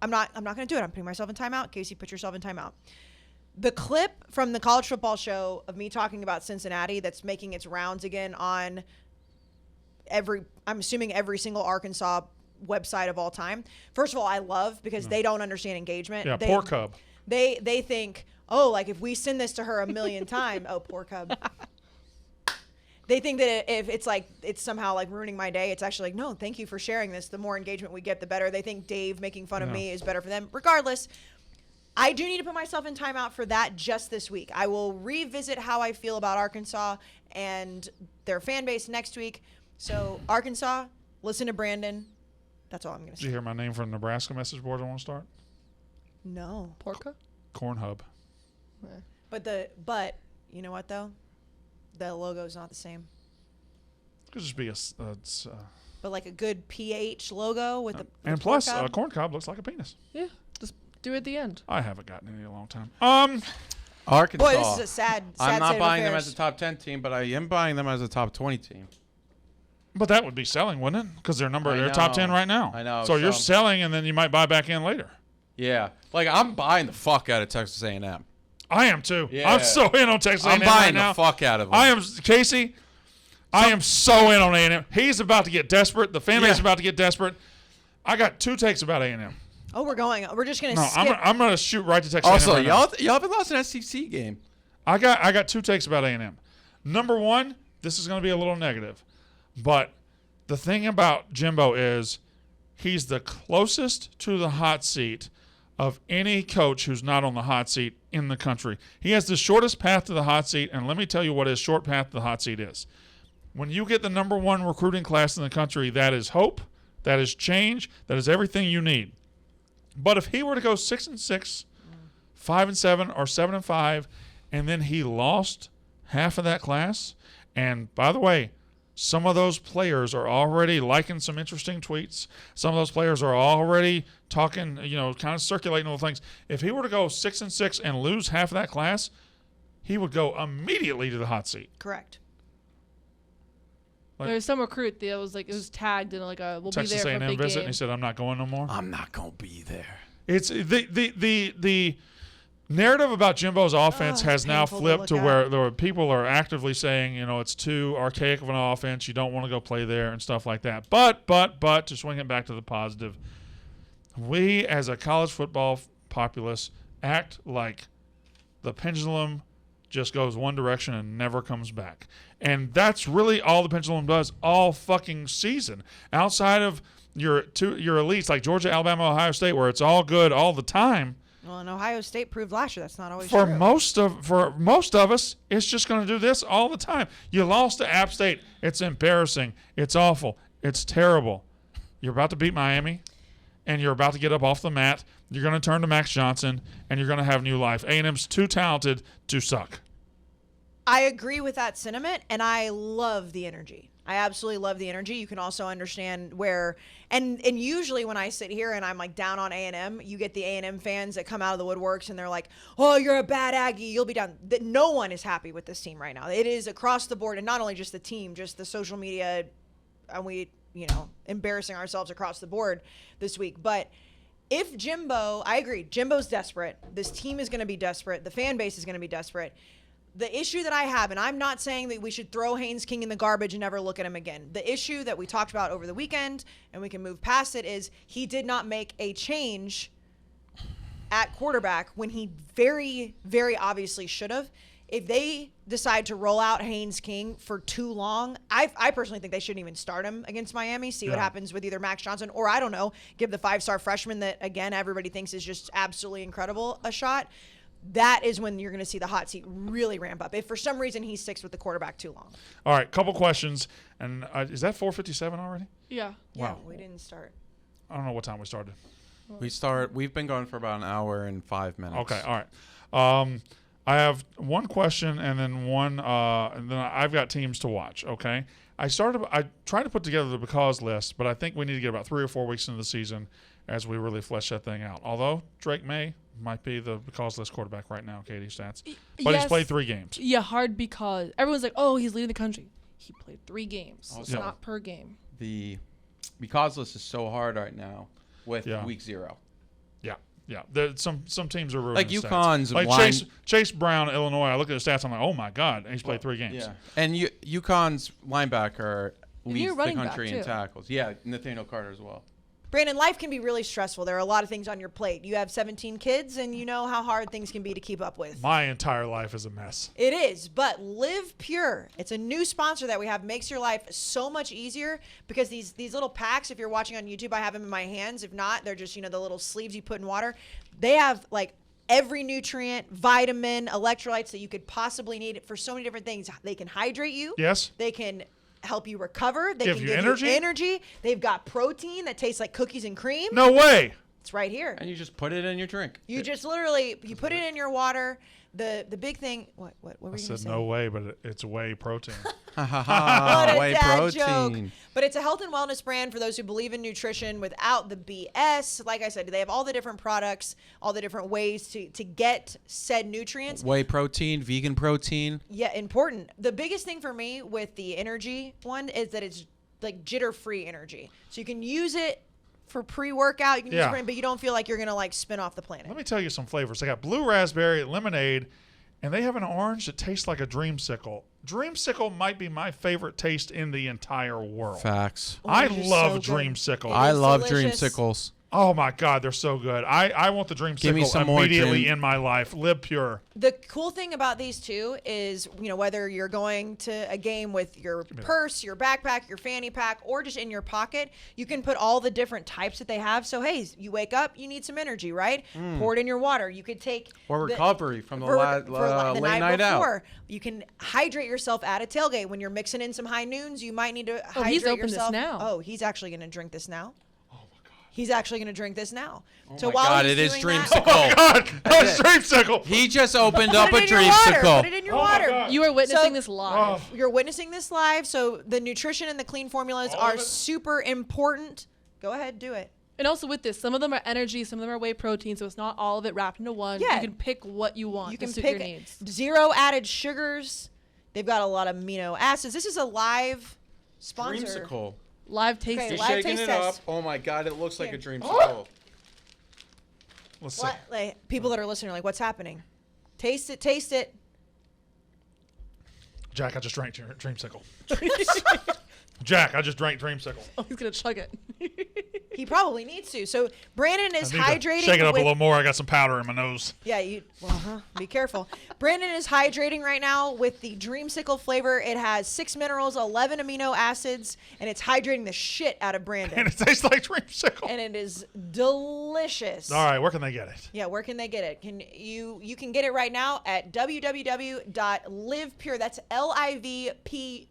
B: I'm not going to do it. I'm putting myself in timeout. Kayce, put yourself in timeout. The clip from the college football show of me talking about Cincinnati that's making its rounds again on I'm assuming every single Arkansas website of all time. First of all, I love because they don't understand engagement.
A: Yeah,
B: they,
A: poor Cub.
B: They think, oh, like if we send this to her a million times, oh, poor Cub. They think that if it's like it's somehow like ruining my day, it's actually like, no, thank you for sharing this. The more engagement we get, the better. They think Dave making fun of me is better for them. Regardless, I do need to put myself in timeout for that just this week. I will revisit how I feel about Arkansas and their fan base next week. So, Arkansas, listen to Brandon. That's all I'm going to
A: Did you
B: say.
A: hear my name from the Nebraska message board I want to start?
B: No.
D: Porca.
A: Corn Hub.
B: But you know what though? The logo's not the same.
A: Could just be
B: But like a good PH logo with the
A: and
B: the
A: plus,
B: pork up.
A: corn cob looks like a penis.
D: Yeah, just do it at the end.
A: I haven't gotten any in a long time.
C: Arkansas.
B: Boy, this is a sad
C: I'm
B: state
C: not
B: of
C: buying them
B: affairs.
C: as a top 10 team, but I am buying them as a top 20 team.
A: But that would be selling, wouldn't it? Because they're
C: I
A: top 10
C: know.
A: right now.
C: I know,
A: So you're
C: so-
A: selling, and then you might buy back in later.
C: Yeah. Like, I'm buying the fuck out of Texas A&M.
A: I am too.
C: Yeah.
A: I'm so in on Texas A&M
C: I'm buying
A: right now.
C: the fuck out of them.
A: I am, Casey. I am so in on A&M. He's about to get desperate. The fan base is about to get desperate. I got 2 takes about A&M.
B: Oh, we're just gonna
A: No,
B: skip.
A: I'm gonna shoot right to Texas
C: Also,
A: A&M right now.
C: y'all haven't lost an SEC game.
A: I got 2 takes about A&M. Number 1, this is going to be a little negative, but the thing about Jimbo is he's the closest to the hot seat of any coach who's not on the hot seat in the country. He has the shortest path to the hot seat, and let me tell you what his short path to the hot seat is. When you get the number one recruiting class in the country, that is hope, that is change, that is everything you need. But if he were to go 6-6, 5-7, or 7-5, and then he lost half of that class, and by the way, some of those players are already liking some interesting tweets. Some of those players are already talking, kind of circulating little things. If he were to go 6-6 and lose half of that class, he would go immediately to the hot seat.
B: Correct.
A: Like,
D: there was some recruit that was like, it was tagged in like a, we'll
A: Texas
D: be there
A: A&M
D: for a big
A: visit,
D: game.
A: and he said, "I'm not going no more."
C: I'm not gonna be there.
A: It's the narrative about Jimbo's offense has now
B: painful to
A: flipped
B: look
A: to
B: at.
A: where people are actively saying, it's too archaic of an offense. You don't want to go play there and stuff like that. But to swing it back to the positive, we as a college football populace act like the pendulum just goes one direction and never comes back. And that's really all the pendulum does all fucking season. Outside of your elites like Georgia, Alabama, Ohio State, where it's all good all the time.
B: Well, and Ohio State proved last year that's not always
A: For
B: true.
A: most of us, it's just going to do this all the time. You lost to App State. It's embarrassing. It's awful. It's terrible. You're about to beat Miami, and you're about to get up off the mat. You're going to turn to Max Johnson, and you're going to have new life. A&M's too talented to suck.
B: I agree with that sentiment, and I love the energy. I absolutely love the energy. You can also understand where, and usually when I sit here and I'm like down on A&M, you get the A&M fans that come out of the woodworks and they're like, "Oh, you're a bad Aggie. You'll be down." That no one is happy with this team right now. It is across the board, and not only just the team, just the social media, and we, embarrassing ourselves across the board this week. But if Jimbo, I agree, Jimbo's desperate. This team is going to be desperate. The fan base is going to be desperate. The issue that I have, and I'm not saying that we should throw Haynes King in the garbage and never look at him again. The issue that we talked about over the weekend, and we can move past it, is he did not make a change at quarterback when he very, very obviously should have. If they decide to roll out Haynes King for too long, I personally think they shouldn't even start him against Miami. See what happens with either Max Johnson or, I don't know, give the 5-star freshman that, again, everybody thinks is just absolutely incredible a shot. That is when you're going to see the hot seat really ramp up. If for some reason he sticks with the quarterback too long.
A: All right, couple questions. And is that 4:57 already?
D: Yeah.
B: Yeah,
A: Wow.
B: we didn't start.
A: I don't know what time we started.
C: We've been going for about an hour and 5 minutes.
A: Okay, all right. I have one question and then and then I've got teams to watch, okay? I tried to put together the because list, but I think we need to get about 3 or 4 weeks into the season as we really flesh that thing out. Although Drake May might be the because list quarterback right now, Katie stats. But he's played 3 games.
D: Yeah, hard because everyone's like, oh, he's leading the country. He played 3 games. It's
C: Also-
D: not per game.
C: The because list is so hard right now with
A: Yeah.
C: week 0.
A: Yeah. Some teams are ruining
C: Like
A: the stats.
C: UConn's
A: like
C: line-
A: Chase Brown, Illinois. I look at the stats. I'm like, oh my god, and he's played 3 games.
C: Yeah, and UConn's linebacker leads
D: you're
C: the
D: running back,
C: country in
D: too.
C: tackles. Yeah, Nathaniel Carter as well.
B: Brandon, life can be really stressful. There are a lot of things on your plate. You have 17 kids, and you know how hard things can be to keep up with.
A: My entire life is a mess.
B: It is, but Live Pure. It's a new sponsor that we have. Makes your life so much easier because these little packs, if you're watching on YouTube, I have them in my hands. If not, they're just, the little sleeves you put in water. They have like every nutrient, vitamin, electrolytes that you could possibly need for so many different things. They can hydrate you.
A: Yes.
B: They can help you recover. They
A: Give
B: can
A: you
B: give
A: energy?
B: you energy. They've got protein that tastes like cookies and cream.
A: No way.
B: It's right here.
C: And you just put it in your drink.
B: You just literally put it in your water. The big thing. What were
A: I
B: you gonna
A: said
B: say?
A: no way, but it's whey protein.
B: What a
C: Whey
B: dad joke.
C: protein.
B: But it's a health and wellness brand for those who believe in nutrition without the BS. Like I said, they have all the different products, all the different ways to get said nutrients.
C: Whey protein, vegan protein.
B: Yeah, important. The biggest thing for me with the energy one is that it's like jitter-free energy. So you can use it for pre-workout, you can use it, but you don't feel like you're going to like spin off the planet.
A: Let me tell you some flavors. They got blue raspberry, lemonade, and they have an orange that tastes like a dreamsicle. Dreamsicle might be my favorite taste in the entire world.
C: Facts.
A: I
B: Orange is
A: love
B: so good.
A: dreamsicle.
C: I
B: is
C: love
B: delicious.
C: dreamsicles.
A: Oh my God, they're so good. I want the
C: Give me
A: dreamsicle
C: some more
A: immediately
C: dream-
A: in my life. Live pure.
B: The cool thing about these two is, whether you're going to a game with your purse, your backpack, your fanny pack, or just in your pocket, you can put all the different types that they have. So, hey, you wake up, you need some energy, right? Pour it in your water. You could take
C: Or recovery from the
B: the
C: late night
B: before.
C: out.
B: You can hydrate yourself at a tailgate. When you're mixing in some high noons, you might need to
D: Oh,
B: hydrate
D: he's opened this
B: yourself.
D: now.
B: Oh, he's actually going to drink this now. He's actually going to drink this now.
C: Oh my God,
B: he's
C: it is
B: doing that-
C: dreamsicle.
A: God, that was dreamsicle.
C: He just opened up a
B: Put it in your water. Put
C: dreamsicle.
B: it in your
A: Oh my
B: water.
A: God.
D: You are witnessing
B: So-
D: this live.
B: You're witnessing this live, so the nutrition and the clean formulas
A: All
B: are
A: of it?
B: super important. Go ahead, do it.
D: And also with this, some of them are energy, some of them are whey protein, so it's not all of it wrapped into one.
B: Yeah.
D: You can pick what you want
B: You
D: to
B: can
D: suit
B: pick
D: your needs.
B: 0 added sugars. They've got a lot of amino acids. This is a live sponsor.
C: Dreamsicle.
D: Live taste.
B: Okay,
C: He's
B: live
C: shaking
B: taste
C: it up.
B: test.
C: Oh my God, it looks like a
B: Here.
C: dreamsicle.
A: Let's see.
B: What? Like, people that are listening are like, what's happening? Taste it, taste it.
A: Jack, I just drank your dreamsicle. Jack, I just drank dreamsicle.
D: Oh, he's gonna chug it.
B: He probably needs to. So Brandon is
A: I need to
B: hydrating.
A: shake it up
B: with,
A: a little more. I got some powder in my nose.
B: Yeah, be careful. Brandon is hydrating right now with the Dreamsicle flavor. It has 6 minerals, 11 amino acids, and it's hydrating the shit out of
A: And
B: Brandon.
A: it tastes like dreamsicle.
B: And it is delicious.
A: All right, where can they get it?
B: Yeah, where can they get it? You can get it right now at www.livepure. That's LIVPUR.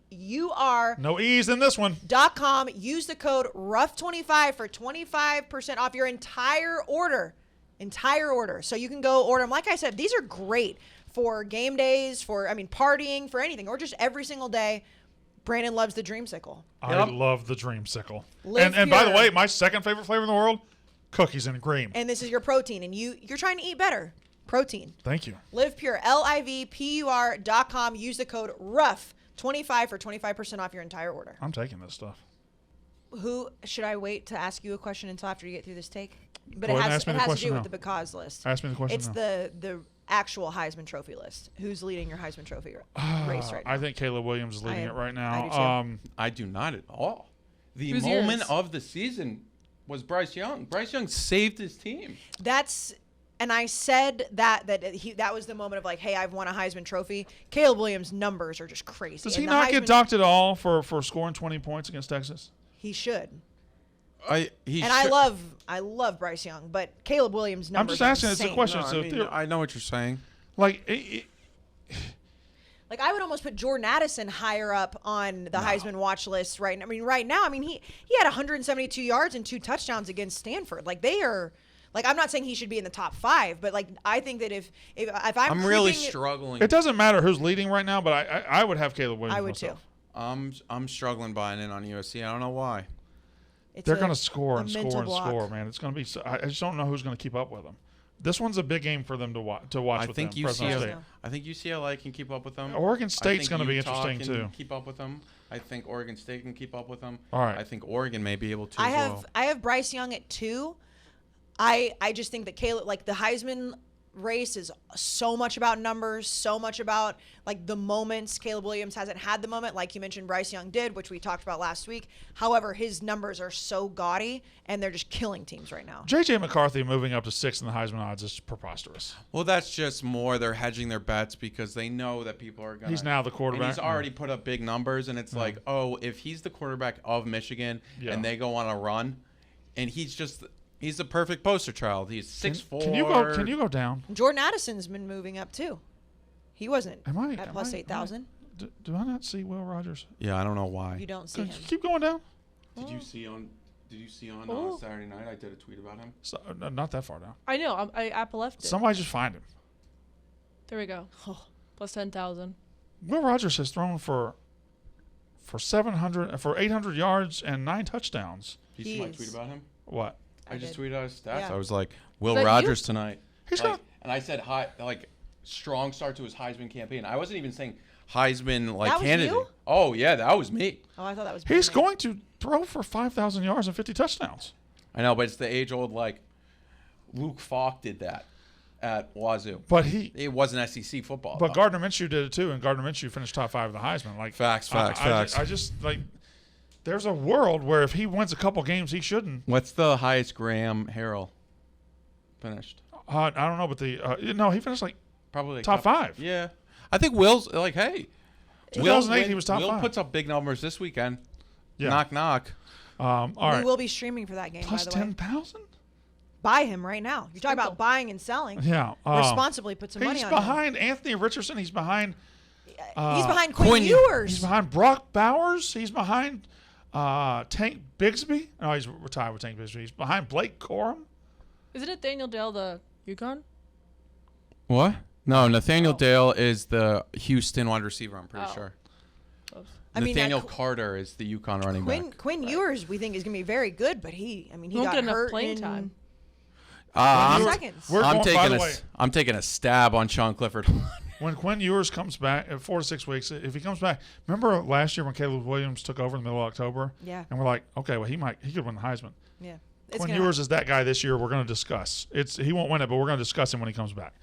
A: No E's in this one.
B: .com. Use the code ROUGH25 for 25% off your entire order. So you can go order them. Like I said, these are great for game days, partying, for anything, or just every single day. Brandon loves the Dreamsicle.
A: I
C: Yep.
A: love the dreamsicle.
B: Live
A: And by the
B: pure.
A: way, my second favorite flavor in the world, cookies and cream.
B: And this is your protein, and you're trying to eat better. Protein.
A: Thank you.
B: Live Pure, LIVPUR.com. Use the code ROUGH25 for 25% off your entire order.
A: I'm taking this stuff.
B: Who should I wait to ask you a question until after you get through this take? But
A: Go
B: it
A: ahead and
B: has
A: ask me
B: it
A: the
B: has to
A: question
B: do
A: now.
B: with the because list.
A: Ask me the question
B: It's
A: now.
B: the actual Heisman Trophy list. Who's leading your Heisman Trophy race right now?
A: I think Caleb Williams is leading
B: I-
A: it right
B: I do too.
A: now.
C: I do not at all. The
D: Who's
C: moment
D: yours?
C: of the season was Bryce Young. Bryce Young saved his team.
B: And I said that was the moment of like, hey, I've won a Heisman Trophy. Caleb Williams' numbers are just crazy.
A: Does
B: And
A: he
B: the
A: not get
B: Heisman-
A: docked at all for scoring 20 points against Texas?
B: He should.
C: I
B: love Bryce Young, but Caleb Williams'
A: I'm
B: numbers.
A: just asking.
B: Are
A: It's a
B: insane.
A: question.
C: No,
A: So
C: I know what you're saying.
A: like,
B: Like I would almost put Jordan Addison higher up on the Heisman watch list right now. Right now, he had 172 yards and 2 touchdowns against Stanford. Like they are. Like I'm not saying he should be in the top 5, but like I think that if I'm
C: really
B: creeping-
C: struggling.
A: it doesn't matter who's leading right now, but I would have Caleb Williams.
B: I would too.
A: myself.
C: I'm struggling buying in on USC. I don't know why.
B: It's
A: They're
B: a-
A: going to score
B: a
A: and
B: mental
A: score and
B: block.
A: score, man. It's going to be. I just don't know who's going to keep up with them. This one's a big game for them to watch.
C: I
A: with
C: think
A: them. Fresno State.
C: UCLA can keep up with them.
A: Oregon
C: I
A: State's
C: think
A: going to be
C: Utah
A: interesting
C: can
A: too.
C: Keep up with them. I think Oregon State can keep up with them.
A: All right.
C: I think Oregon may be able to
B: I
C: as
B: have
C: well.
B: I have Bryce Young at 2. I just think that Caleb, like the Heisman race is so much about numbers, so much about like the moments. Caleb Williams hasn't had the moment like you mentioned Bryce Young did, which we talked about last week. However, his numbers are so gaudy and they're just killing teams right now.
A: JJ McCarthy moving up to 6th in the Heisman odds is preposterous.
C: Well, that's just more they're hedging their bets because they know that people are going to.
A: He's now the quarterback.
C: And he's already put up big numbers, and it's like, oh, if he's the quarterback of Michigan
A: Yeah.
C: and they go on a run, and he's the perfect poster child. He's 6'4".
A: Can you go down?
B: Jordan Addison's been moving up too. He wasn't at plus 8,000.
A: Do I not see Will Rogers?
C: Yeah, I don't know why.
B: You don't see him.
A: Keep going down.
C: Did you see on
D: Oh.
C: Saturday night? I did a tweet about him.
A: So, not that far down.
D: I know. I Apple left it.
A: Somebody just find him.
D: There we go. Plus 10,000.
A: Will Rogers has thrown for 800 yards and 9 touchdowns.
C: Did you see my
B: He's-
C: tweet about him?
A: What?
C: I just
B: did.
C: tweeted out his stats.
B: Yeah.
C: I was like, Will
D: that you?
C: Rogers tonight.
A: He's
C: Like,
A: got.
C: and I said strong start to his Heisman campaign. I wasn't even saying Heisman like
B: That was
C: candidate.
B: you?
C: Oh yeah, that was me.
B: Oh, I thought that was
A: He's
B: Brandon.
A: going to throw for 5,000 yards and 50 touchdowns.
C: I know, but it's the age old like Luke Falk did that at Wazoo.
A: But
C: It wasn't SEC football.
A: But
C: though.
A: Gardner Minshew did it too, and Gardner Minshew finished top 5 of the Heisman. Like
C: Facts.
A: I just like there's a world where if he wins a couple games, he shouldn't.
C: What's the highest Graham Harrell finished?
A: I don't know, but he finished like
C: Probably like
A: top 5.
C: Yeah. I think Will's like, hey.
A: 2008, he was top
C: Will
A: 5.
C: puts up big numbers this weekend.
A: Yeah.
C: Knock, knock.
A: All
B: We
A: right.
B: will be streaming for that game,
A: Plus
B: by the way.
A: 10,000?
B: Buy him right now. You're talking
D: Sprinkle.
B: about buying and selling.
A: Yeah.
B: Responsibly put some money
A: He's
B: on
A: behind Anthony Richardson. He's behind
B: him. He's behind Quinn
A: He's
B: Ewers.
A: behind Brock Bowers. He's behind Tank Bigsby. No, he's retired with Tank Bigsby. He's behind Blake Corum.
D: Isn't it Daniel Dale the Yukon?
C: What? No, Nathaniel Dale is the Houston wide receiver, I'm pretty
D: Oh.
C: sure.
B: I mean,
C: Nathaniel Carter is the UConn running back.
B: Quinn Ewers, we think is going to be very good, but he
D: Won't
B: got
D: get enough
B: hurt
D: playing
B: in
D: time.
C: I'm,
B: seconds.
A: We're
C: I'm
A: going- by the
C: taking
A: way,
C: I'm taking a stab on Sean Clifford.
A: when Quinn Ewers comes back at 4 to 6 weeks, if he comes back, remember last year when Caleb Williams took over in the middle of October?
B: Yeah.
A: And we're like, okay, well, he could win the Heisman.
B: Yeah.
A: Quinn Ewers is that guy this year. We're going to discuss. He won't win it, but we're going to discuss him when he comes back.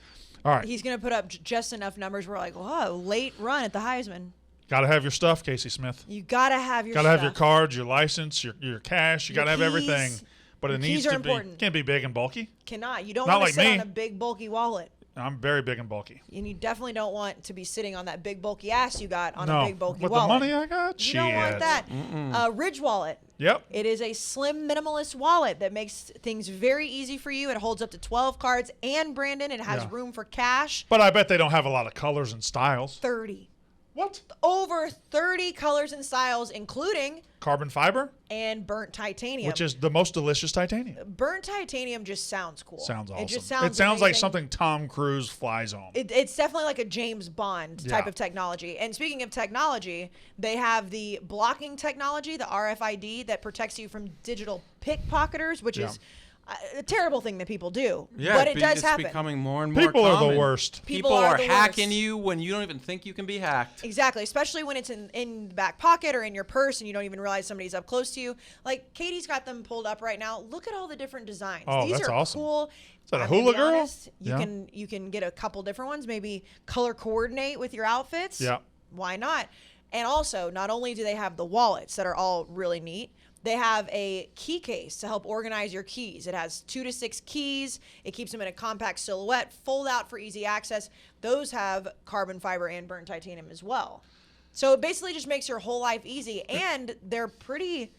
A: All right.
B: He's going to put up just enough numbers. We're like, whoa, late run at the Heisman.
A: Got to have your stuff, Kayce Smith.
B: You got to have your
A: Got to have your
B: stuff.
A: cards, your license, your cash. You got to have
B: keys.
A: everything. But it
B: Your
A: needs
B: keys are
A: to be.
B: important.
A: Can't be big and bulky.
B: Cannot. You don't
A: Not
B: want to
A: like
B: sit
A: me.
B: on a big, bulky wallet.
A: I'm very big and bulky.
B: And you definitely don't want to be sitting on that big, bulky ass you got on
A: No,
B: a big, bulky
A: but
B: wallet.
A: the money I got,
B: You don't want
A: shit.
B: that. Ridge wallet.
A: Yep.
B: It is a slim minimalist wallet that makes things very easy for you. It holds up to 12 cards. And Brandon, it has
A: Yeah.
B: room for cash.
A: But I bet they don't have a lot of colors and styles.
B: 30.
A: What?
B: Over 30 colors and styles, including
A: Carbon fiber,
B: and burnt titanium.
A: which is the most delicious titanium.
B: burnt titanium just sounds cool.
A: Sounds awesome.
B: It just sounds
A: It sounds like
B: amazing.
A: something Tom Cruise flies on.
B: It's definitely like a James Bond type
A: Yeah.
B: of technology. And speaking of technology, they have the blocking technology, the RFID, that protects you from digital pickpocketers, which
A: Yeah.
B: is a terrible thing that people do.
C: Yeah,
B: but it does
C: it's
B: happen.
C: becoming more and more
A: People are
C: common.
A: the worst.
B: People
C: People
B: are
C: are
B: the
C: hacking
B: worst.
C: you when you don't even think you can be hacked.
B: Exactly, especially when it's in the back pocket or in your purse and you don't even realize somebody's up close to you. Like Katie's got them pulled up right now. Look at all the different designs.
A: Oh,
B: These
A: that's
B: are
A: awesome.
B: cool.
A: Is that a
B: I'm gonna
A: hula
B: be
A: girl?
B: honest,
A: Yeah.
B: you can get a couple different ones, maybe color coordinate with your outfits.
A: Yeah.
B: Why not? And also, not only do they have the wallets that are all really neat, they have a key case to help organize your keys. It has 2 to 6 keys. It keeps them in a compact silhouette, fold out for easy access. Those have carbon fiber and burnt titanium as well. So it basically just makes your whole life easy, and they're pretty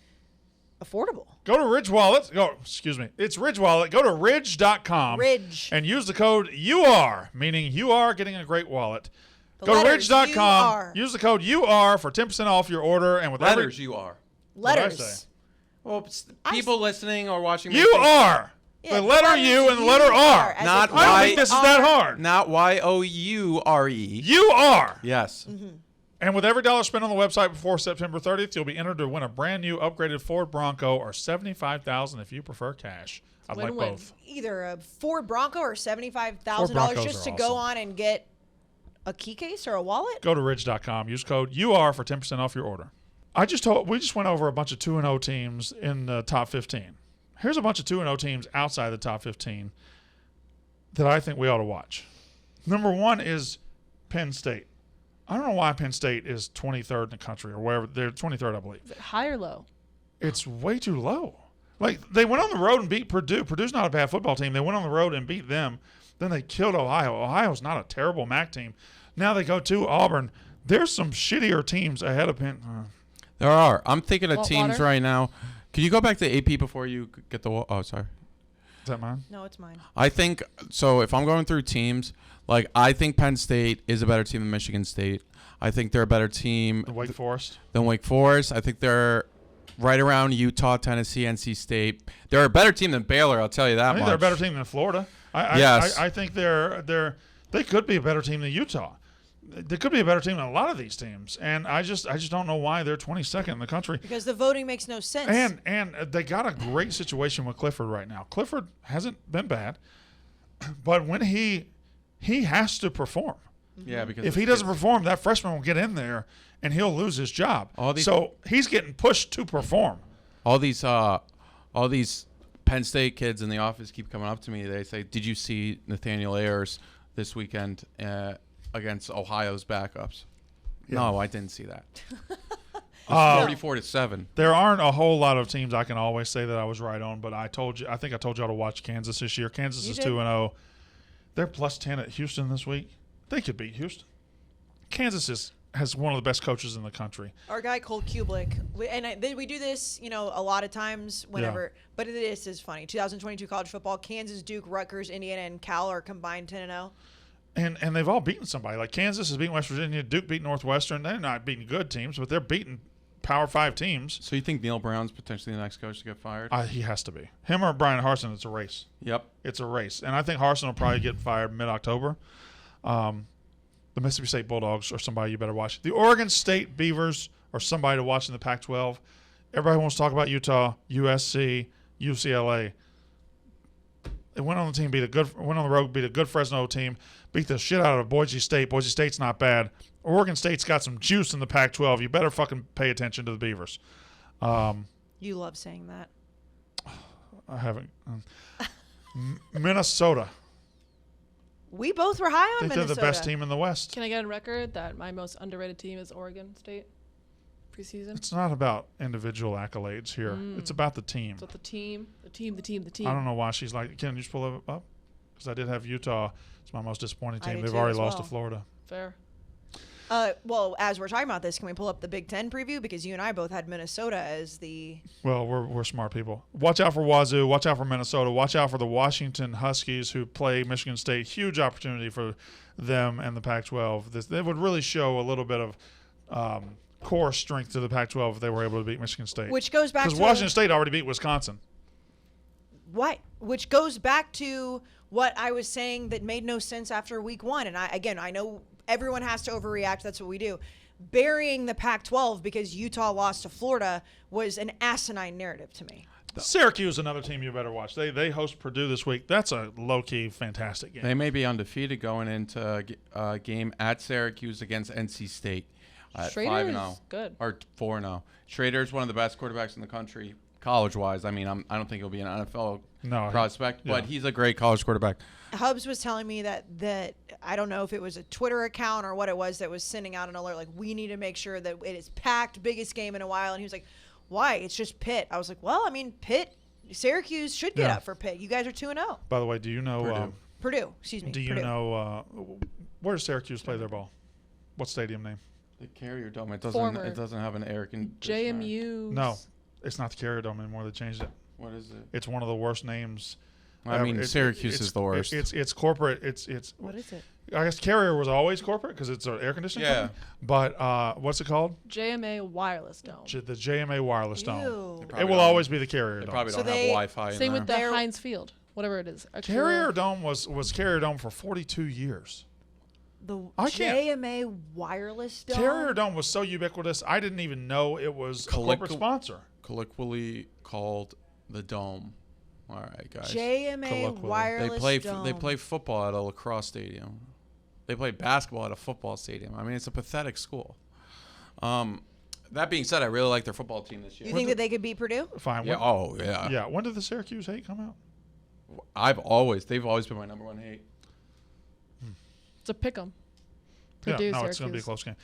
B: affordable.
A: Go to Ridge Wallet. Excuse me. It's Ridge Wallet. Go to ridge.com.
B: Ridge.
A: And use the code UR, meaning you are getting a great wallet.
B: The
A: Go to
B: letters
A: ridge.com.
B: UR.
A: Use the code UR for 10% off your order. And with
C: Letters you are.
A: did I say?
B: Letters.
C: Well, people listening or watching.
A: You are.
B: Yeah,
A: the letter
B: letters
A: U and the letter R.
B: as
C: Not
B: in
A: I don't
C: Y-
A: think this is that hard.
C: Not YOURE.
A: You are.
C: Yes.
A: And with every dollar spent on the website before September 30th, you'll be entered to win a brand new upgraded Ford Bronco or $75,000 if you prefer cash. I'd like
D: Win-win.
A: both.
B: Either a Ford Bronco or $75,000
A: Broncos
B: just
A: are
B: to go
A: awesome.
B: on and get a key case or a wallet.
A: Go to ridge.com. Use code UR for 10% off your order. We just went over a bunch of 2-0 teams in the top 15. Here's a bunch of 2-0 teams outside the top 15 that I think we ought to watch. Number 1 is Penn State. I don't know why Penn State is 23rd in the country or wherever. They're 23rd, I believe.
D: Is it high or low?
A: It's way too low. Like, they went on the road and beat Purdue. Purdue's not a bad football team. They went on the road and beat them. Then they killed Ohio. Ohio's not a terrible MAC team. Now they go to Auburn. There's some shittier teams ahead of Penn.
C: There are. I'm thinking of
D: Want
C: teams
D: water?
C: right now. Can you go back to AP before you get the? Oh, sorry.
A: Is that mine?
B: No, it's mine.
C: I think so. If I'm going through teams, like I think Penn State is a better team than Michigan State. I think they're a better team
A: The Wake Forest.
C: than Wake Forest. I think they're right around Utah, Tennessee, NC State. They're a better team than Baylor. I'll tell you that
A: I think
C: much.
A: they're a better team than Florida.
C: Yes.
A: I think they could be a better team than Utah. They could be a better team than a lot of these teams, and I just don't know why they're 22nd in the country.
B: Because the voting makes no sense.
A: And they got a great situation with Clifford right now. Clifford hasn't been bad, but when he has to perform.
C: Yeah, because
A: If he doesn't perform, that freshman will get in there and he'll lose his job. So he's getting pushed to perform.
C: all these Penn State kids in the office keep coming up to me. They say, "Did you see Nathaniel Ayers this weekend against Ohio's backups?"
A: Yeah.
C: No, I didn't see that. 44-7.
A: There aren't a whole lot of teams I can always say that I was right on, but I think I told y'all to watch Kansas this year. Kansas is 2-0. They're plus 10 at Houston this week. They could beat Houston. Kansas has one of the best coaches in the country.
B: Our guy Cole Kublik, we do this, a lot of times whenever.
A: Yeah.
B: But this is funny. 2022 college football: Kansas, Duke, Rutgers, Indiana, and Cal are combined 10-0.
A: And they've all beaten somebody. Like Kansas has beaten West Virginia, Duke beat Northwestern. They're not beating good teams, but they're beating Power 5 teams.
C: So you think Neil Brown's potentially the next coach to get fired?
A: He has to be. Him or Brian Harsin, it's a race.
C: Yep.
A: It's a race. And I think Harsin will probably get fired mid-October. The Mississippi State Bulldogs are somebody you better watch. The Oregon State Beavers are somebody to watch in the Pac-12. Everybody wants to talk about Utah, USC, UCLA. They went on the road, beat a good Fresno team, beat the shit out of Boise State. Boise State's not bad. Oregon State's got some juice in the Pac-12. You better fucking pay attention to the Beavers.
B: You love saying that.
A: I haven't. Minnesota.
B: We both were high on
A: I think
B: Minnesota.
A: they're the best team in the West.
D: Can I get on record that my most underrated team is Oregon State preseason?
A: It's not about individual accolades here. It's about the team.
D: So the team.
A: I don't know why she's like, can you just pull it up? Because I did have Utah. It's my most disappointing
B: I
A: team.
B: did
A: They've
B: too
A: already
B: as
A: lost
B: well.
A: to Florida.
D: Fair.
B: Well, as we're talking about this, can we pull up the Big Ten preview? Because you and I both had Minnesota as the...
A: Well, we're smart people. Watch out for Wazoo. Watch out for Minnesota. Watch out for the Washington Huskies who play Michigan State. Huge opportunity for them and the Pac-12. They would really show a little bit of core strength to the Pac-12 if they were able to beat Michigan State.
B: Which goes back to...
A: Because Washington State already beat Wisconsin.
B: What? Which goes back to what I was saying that made no sense after week one. And I know everyone has to overreact. That's what we do. Burying the Pac-12 because Utah lost to Florida was an asinine narrative to me.
A: Syracuse, another team you better watch. They host Purdue this week. That's a low-key fantastic game.
C: They may be undefeated going into a game at Syracuse against NC State at
D: Schrader's
C: 5-0
D: good.
C: or 4-0. Schrader's one of the best quarterbacks in the country, college-wise. I mean, I don't think he'll be an NFL prospect, but he's a great college quarterback.
B: Hubs was telling me that I don't know if it was a Twitter account or what it was that was sending out an alert like, we need to make sure that it is packed, biggest game in a while. And he was like, why? It's just Pitt. I was like, well, I mean, Syracuse should get up for Pitt. You guys are 2-0.
A: By the way, do you know
B: Purdue, excuse me.
A: Do you know where does Syracuse play their ball? What stadium name?
C: The Carrier Dome. It
D: Former.
C: doesn't have an air conditioner.
D: JMU.
A: No, it's not the Carrier Dome anymore. They changed it.
C: What is it?
A: It's one of the worst names.
C: I mean, Syracuse is the worst.
A: It's corporate. It's
B: What is it?
A: I guess Carrier was always corporate because it's an air conditioning company. But what's it called?
D: JMA Wireless Dome.
A: The JMA Wireless Dome.
B: Ew.
A: It will always be the Carrier
C: They
A: Dome.
C: probably
B: So
C: don't have
B: they-
C: Wi-Fi in
D: Same
C: there.
D: with the Heinz Field, whatever it is.
A: Carrier Dome was Carrier Dome for 42 years.
B: The
A: I can't-
B: JMA Wireless Dome?
A: Carrier Dome was so ubiquitous, I didn't even know it was a corporate sponsor.
C: Colloquially called the Dome. All right, guys.
B: JMA
A: Colloquially.
B: Wireless Dome.
C: They play football at a lacrosse stadium. They play basketball at a football stadium. I mean, it's a pathetic school. That being said, I really like their football team this year.
B: You think that they could beat Purdue?
A: Fine.
C: Yeah. Oh, yeah.
A: Yeah. When did the Syracuse hate come out?
C: They've always been my number one hate.
D: It's a pick 'em.
A: Yeah.
D: Purdue,
A: No, it's going to be a
D: Syracuse.
A: close game.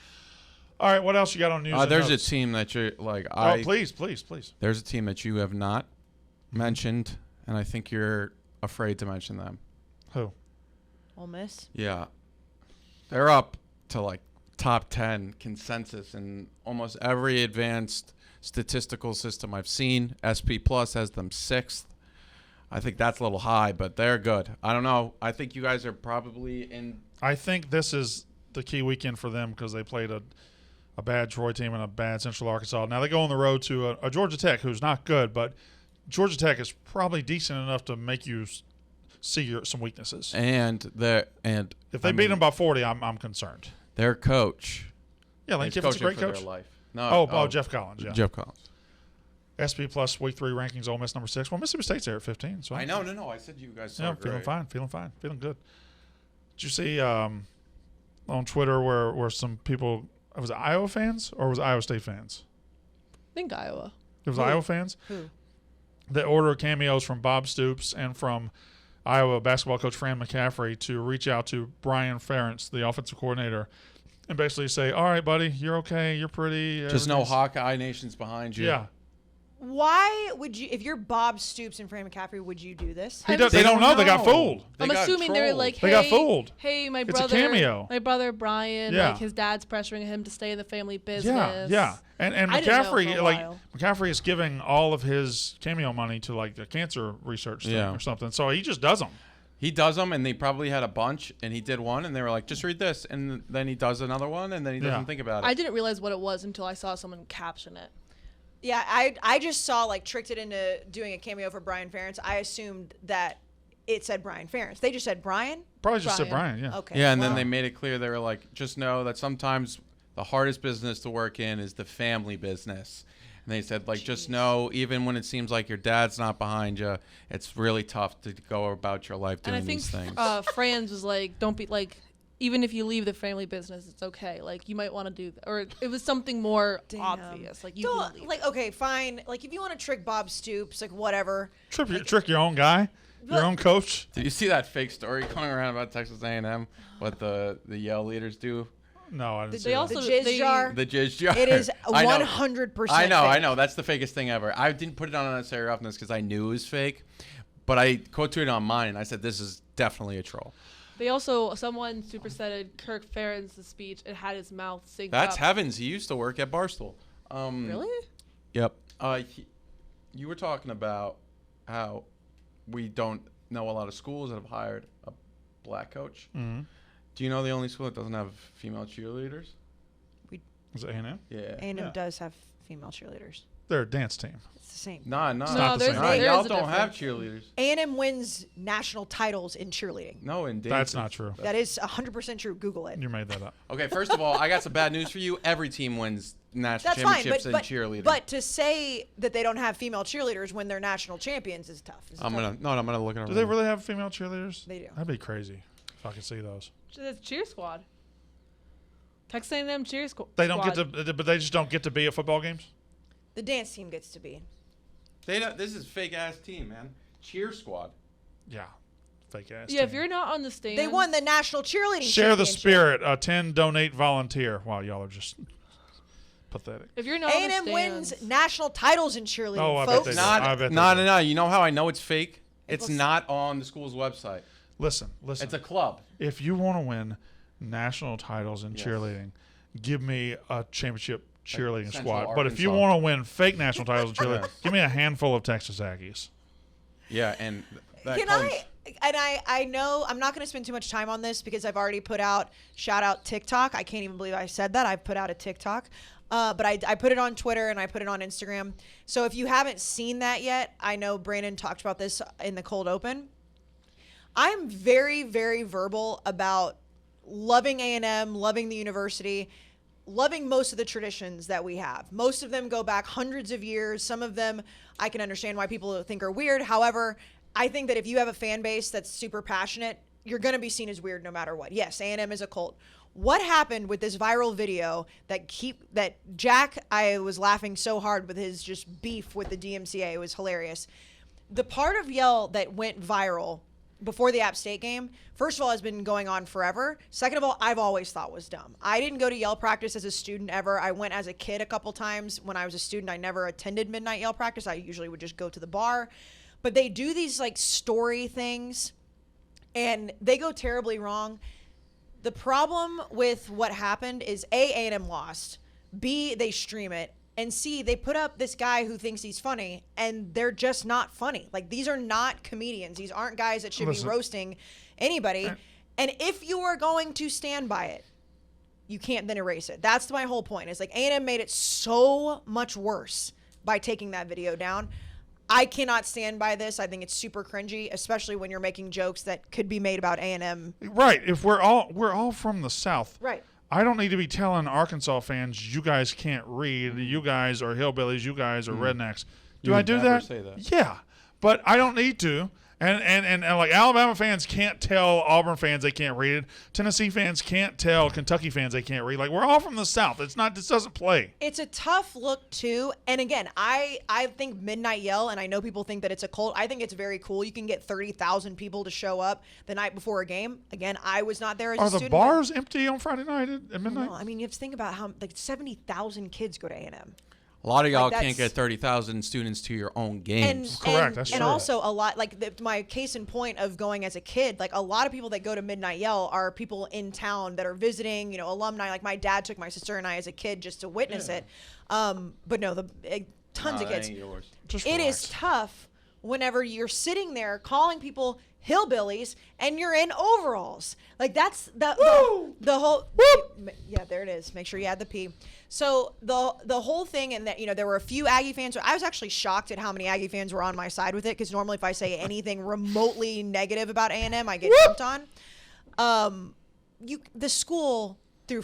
A: All right. What else you got on news? and
C: There's a
A: notes?
C: team that you're like.
A: Please.
C: There's a team that you have not mentioned, and I think you're afraid to mention them.
A: Who?
B: Ole Miss.
C: Yeah. They're up to like top 10 consensus in almost every advanced statistical system I've seen. SP Plus has them 6th. I think that's a little high, but they're good. I don't know. I think you guys are probably in.
A: I think this is the key weekend for them because they played a bad Troy team and a bad Central Arkansas. Now they go on the road to a Georgia Tech who's not good, but Georgia Tech is probably decent enough to make you see some weaknesses.
C: And
A: If they beat them by 40, I'm concerned.
C: Their coach.
A: Yeah, Lane
C: is
A: Kiffin's a
C: coaching
A: great
C: for
A: coach.
C: their life. No,
A: Jeff Collins. Yeah.
C: Jeff Collins.
A: SP Plus Week 3 rankings. Ole Miss number 6. Well, Mississippi State's there at 15. So
C: I know. No. I said you guys.
A: Yeah,
C: Are
A: feeling
C: great.
A: fine, feeling good. Did you see on Twitter where some people, was it Iowa fans or was it Iowa State fans?
D: I think Iowa.
A: It was Iowa fans
B: Who?
A: that ordered cameos from Bob Stoops and from Iowa basketball coach Fran McCaffrey to reach out to Brian Ferentz, the offensive coordinator, and basically say, all right, buddy, you're okay, you're pretty.
C: Just know
A: everything's-
C: Hawkeye Nation's behind you.
A: Yeah.
B: Why would you, if you're Bob Stoops and Frank McCaffrey, would you do this?
A: They don't know. They got fooled.
C: They
D: I'm
C: got
D: assuming they're
C: trolled.
D: like,
A: They
D: hey,
A: got fooled.
D: Hey, my
A: It's a
D: brother,
A: cameo.
D: my brother Brian,
A: Yeah.
D: like his dad's pressuring him to stay in the family business.
A: Yeah. And
D: I didn't know for
A: McCaffrey,
D: a
A: like
D: while.
A: McCaffrey is giving all of his cameo money to like the cancer research thing
C: Yeah.
A: or something. So he just does them.
C: He does them, and they probably had a bunch, and he did one, and they were like, just read this. And then he does another one, and then he doesn't
A: Yeah.
C: think about it.
D: I didn't realize what it was until I saw someone caption it.
B: Yeah, I just saw like tricked it into doing a cameo for Brian Ferentz. I assumed that it said Brian Ferentz. They just said Brian.
A: Probably just said
D: Brian.
A: Brian, yeah.
B: Okay.
C: Yeah, and then
B: well,
C: they made it clear. They were like, just know that sometimes the hardest business to work in is the family business. And they said, like, just know, even when it seems like your dad's not behind you, it's really tough to go about your life
D: And
C: doing
D: I think
C: these things.
D: Franz was like, don't be like, even if you leave the family business, it's okay. Like, you might want to do or it was something more
B: Damn.
D: obvious. Like, you
B: don't,
D: can leave.
B: like okay, fine. Like if you want to trick Bob Stoops, like whatever.
A: Trick your own guy, your own coach.
C: Did you see that fake story going around about Texas A&M? What the Yale leaders do?
A: No, I didn't see
D: They
A: that.
D: also
B: The jizz jar.
C: The jizz jar.
B: It is
C: I know.
B: 100%.
C: I
B: fake.
C: know. That's the fakest thing ever. I didn't put it on unnecessary roughness because I knew it was fake, but I quote tweeted on mine and I said, this is definitely a troll.
D: They also, someone supersetted Kirk Ferentz's speech. It had his mouth synced
C: That's
D: up.
C: heavens. He used to work at Barstool.
D: Really?
C: Yep. You were talking about how we don't know a lot of schools that have hired a black coach.
A: Mm-hmm.
C: Do you know the only school that doesn't have female cheerleaders?
A: Is it A&M?
C: Yeah.
B: A&M
A: Yeah.
B: does have female cheerleaders.
A: They're a dance team.
B: It's the same.
C: Nah.
A: not the
D: there's,
A: same.
C: Nah,
D: there's
C: y'all
D: a
C: don't have
D: difference.
C: cheerleaders.
B: A&M wins national titles in cheerleading.
C: No, in
A: That's
C: dances.
A: not true.
B: That is 100% true. Google it.
A: You made that up.
C: Okay, first of all, I got some bad news for you. Every team wins national
B: That's fine,
C: championships
B: but
C: in cheerleading.
B: but to say that they don't have female cheerleaders when they're national champions is tough.
C: I'm gonna look at it.
A: Do they really have female cheerleaders?
B: They do.
A: That'd be crazy if I could see those.
D: It's cheer squad. Texas A&M cheer squad.
A: They don't get to, but they just don't get to be at football games.
B: The dance team gets to be.
C: They don't, this is fake ass team, man. Cheer squad.
A: Yeah, fake ass.
D: Yeah, if
A: team.
D: you're not on the stand.
B: They won the national cheerleading
A: Share the
B: championship.
A: spirit. Attend, donate, volunteer. Wow, y'all are just pathetic.
D: If you're not on the
B: A&M
D: stands.
B: wins national titles in cheerleading,
A: Oh, I bet
B: folks.
A: they do. I bet they
C: No.
A: do.
C: You know how I know it's fake? It's
B: looks-
C: not on the school's website.
A: Listen.
C: It's a club.
A: If you want to win national titles in
C: Yes.
A: cheerleading, give me a championship cheerleading
C: Central
A: squad. But if you
C: Arkansas.
A: want to win fake national titles in cheerleading,
C: Yes.
A: give me a handful of Texas Aggies.
C: Yeah, and that
B: Can
C: comes,
B: I know I'm not going to spend too much time on this because I've already put out shout out TikTok. I can't even believe I said that. I've put out a TikTok. But I put it on Twitter and I put it on Instagram. So if you haven't seen that yet, I know Brandon talked about this in the cold open. I'm very, very verbal about loving A&M, loving the university, loving most of the traditions that we have. Most of them go back hundreds of years. Some of them I can understand why people think are weird. However, I think that if you have a fan base that's super passionate, you're going to be seen as weird no matter what. Yes, A&M is a cult. What happened with this viral video that Jack, I was laughing so hard with his just beef with the DMCA. It was hilarious. The part of Yell that went viral before the App State game, first of all, has been going on forever. Second of all, I've always thought was dumb. I didn't go to Yell practice as a student ever. I went as a kid a couple times. When I was a student, I never attended midnight Yell practice. I usually would just go to the bar. But they do these like story things and they go terribly wrong. The problem with what happened is A&M lost. B, they stream it. And C, they put up this guy who thinks he's funny, and they're just not funny. Like, these are not comedians. These aren't guys that should be roasting anybody. And if you are going to stand by it, you can't then erase it. That's my whole point. It's like A&M made it so much worse by taking that video down. I cannot stand by this. I think it's super cringy, especially when you're making jokes that could be made about A&M.
A: Right. If we're all from the South.
B: Right.
A: I don't need to be telling Arkansas fans, you guys can't read, you guys are hillbillies, you guys are rednecks. Do
C: You
A: I
C: would
A: do
C: never
A: that?
C: say that.
A: Yeah, but I don't need to. And like Alabama fans can't tell Auburn fans they can't read it. Tennessee fans can't tell Kentucky fans they can't read. Like, we're all from the South. This doesn't play.
B: It's a tough look too. And again, I think Midnight Yell, and I know people think that it's a cult. I think it's very cool. You can get 30,000 people to show up the night before a game. Again, I was not there as a student.
A: Are the bars empty on Friday night at midnight?
B: No, I mean, you have to think about how 70,000 kids go to A&M.
C: A lot of y'all
B: Like,
C: can't get 30,000 students to your own games.
A: Correct, that's
B: and
A: true.
B: also a lot, like my case in point of going as a kid, like a lot of people that go to Midnight Yell are people in town that are visiting, alumni. Like my dad took my sister and I as a kid just to witness it. But no, tons of kids.
A: Just
B: It
A: relax.
B: is tough whenever you're sitting there calling people hillbillies and you're in overalls. Like that's the whole yeah, there it is. Make sure you add the P. So the whole thing, and that there were a few Aggie fans. I was actually shocked at how many Aggie fans were on my side with it, because normally if I say anything remotely negative about A&M, I get jumped on. The school threw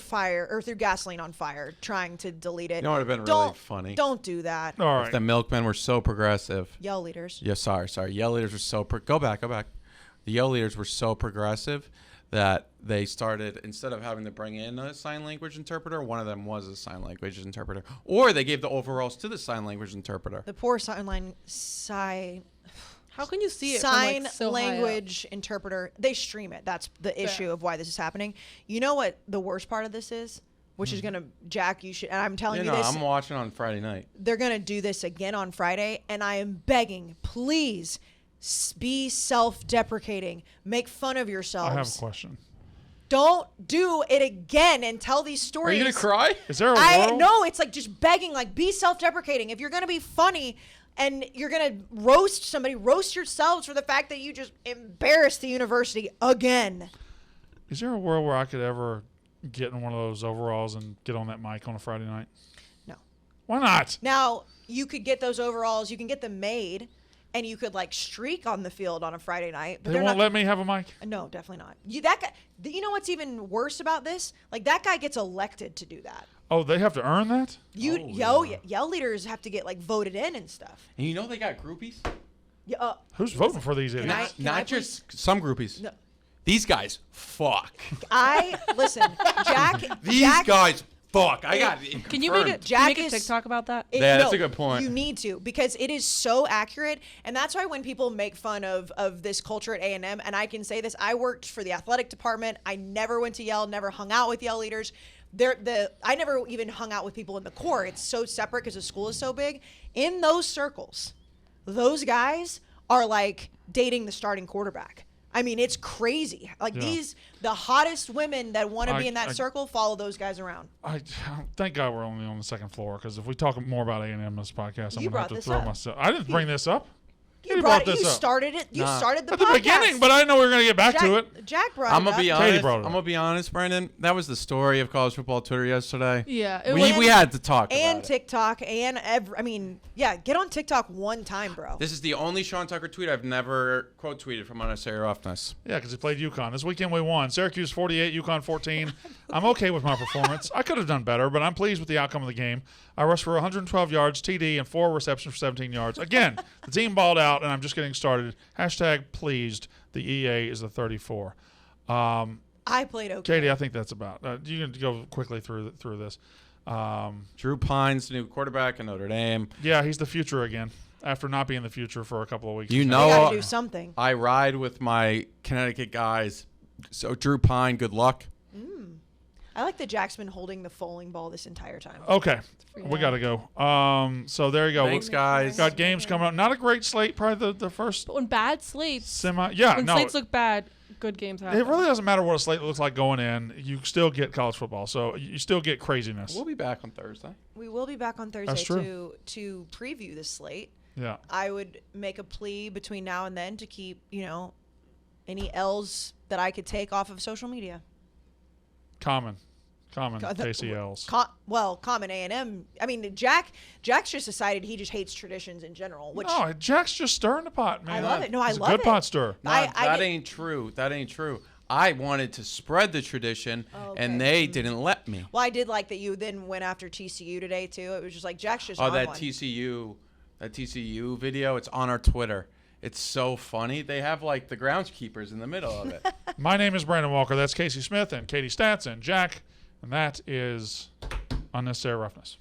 B: gasoline on fire trying to delete it.
C: You know what would have been really funny?
B: Don't do that.
A: All
C: If
A: right.
C: the milkmen were so progressive.
B: Yell leaders.
C: Yeah, sorry. Yell leaders were so go back. The Yell leaders were so progressive that they started, instead of having to bring in a sign language interpreter, one of them was a sign language interpreter, or they gave the overalls to the sign language interpreter.
B: The poor sign
D: How can you see it from, like, so high up?
B: language interpreter. They stream it. That's the issue of why this is happening. You know what the worst part of this is? Which is gonna, Jack, you should, and I'm telling you this.
C: I'm watching on Friday night.
B: They're gonna do this again on Friday, and I am begging, please be self-deprecating. Make fun of yourselves.
A: I have a question.
B: Don't do it again and tell these stories.
C: Are you gonna cry?
A: Is there a world?
B: No, it's like just begging, like be self-deprecating. If you're gonna be funny and you're gonna roast somebody, roast yourselves for the fact that you just embarrassed the university again.
A: Is there a world where I could ever get in one of those overalls and get on that mic on a Friday night?
B: No.
A: Why not?
B: Now you could get those overalls. You can get them made, and you could like streak on the field on a Friday night. But
A: They
B: they're
A: won't
B: not.
A: let me have a mic?
B: No, definitely not. That guy. You know what's even worse about this? Like that guy gets elected to do that.
A: Oh, they have to earn that?
B: Yell leaders have to get like voted in and stuff.
C: And you know they got groupies?
B: Yeah.
A: Who's voting for these idiots?
B: I-
C: Not,
B: can
C: not
B: I
C: just some groupies.
B: No.
C: These guys, fuck.
B: Listen, Jack.
C: These
B: Jack,
C: guys, fuck. I got it
D: Can you make
C: confirmed.
B: Jack
D: a
B: is-
D: TikTok about that?
C: Yeah, that's a good point.
B: You need to, because it is so accurate, and that's why when people make fun of this culture at A&M, and I can say this, I worked for the athletic department. I never went to Yell, never hung out with Yell leaders. I never even hung out with people in the core. It's so separate because the school is so big. In those circles, those guys are like dating the starting quarterback. I mean, it's crazy. Like the hottest women that want to be in that circle follow those guys around.
A: Thank God we're only on the second floor, because if we talk more about A&M in this podcast, I'm
B: You
A: going to have
B: brought
A: to
B: this
A: throw
B: up.
A: myself. I didn't bring this up.
B: You
A: brought this up.
B: started it. You started the
A: At the
B: podcast.
A: beginning, but I didn't know we were going to get back to it.
B: Jack brought
C: I'm
B: it
C: gonna
B: up.
C: be
A: Katie
C: honest.
A: brought it
C: I'm
A: up.
C: gonna be honest, Brandon. That was the story of college football Twitter yesterday.
D: Yeah, it
C: we
D: was.
C: had to talk
B: And
C: about it.
B: TikTok and get on TikTok one time, bro.
C: This is the only Sean Tucker tweet I've never quote tweeted from Unnecessary Roughness.
A: Yeah, because he played UConn. This weekend we won. Syracuse 48, UConn 14. I'm okay with my performance. I could have done better, but I'm pleased with the outcome of the game. I rushed for 112 yards, TD, and 4 receptions for 17 yards. Again, the team balled out, and I'm just getting started. #pleased. The EA is the 34.
B: I played okay.
A: Katie, I think that's about. You can go quickly through this.
C: Drew Pines, new quarterback in Notre Dame.
A: Yeah, he's the future again after not being the future for a couple of weeks.
C: You
B: They
C: know,
B: got to do something.
C: I ride with my Connecticut guys. So Drew Pine, good luck.
B: I like that Jack's been holding the bowling ball this entire time.
A: Okay, we got to go. So there you go.
C: Thanks, guys.
A: Got games coming up. Not a great slate. Probably the first
D: But when bad slates,
A: semi. Yeah,
D: when
A: no.
D: slates look bad, good games happen.
A: It really doesn't matter what a slate looks like going in. You still get college football, so you still get craziness.
C: We'll be back on Thursday.
B: We will be back on Thursday
A: true.
B: to preview the slate.
A: Yeah.
B: I would make a plea between now and then to keep, any L's that I could take off of social media.
A: Common KCLs.
B: Common A&M. I mean, Jack's just decided he just hates traditions in general, which
A: No, Jack's just stirring the pot, man.
B: I love it. No, I
A: He's
B: love
A: a good
B: it.
A: pot stir.
C: No,
B: I
C: that
B: get-
C: ain't true. That ain't true. I wanted to spread the tradition,
B: Okay.
C: and they didn't let me.
B: Well, I did like that you then went after TCU today too. It was just like Jack's just on
C: that
B: one.
C: TCU video. It's on our Twitter, It's so funny. They have like the groundskeepers in the middle of it.
A: My name is Brandon Walker. That's Kayce Smith and Katie Stats and Jack. And that is Unnecessary Roughness.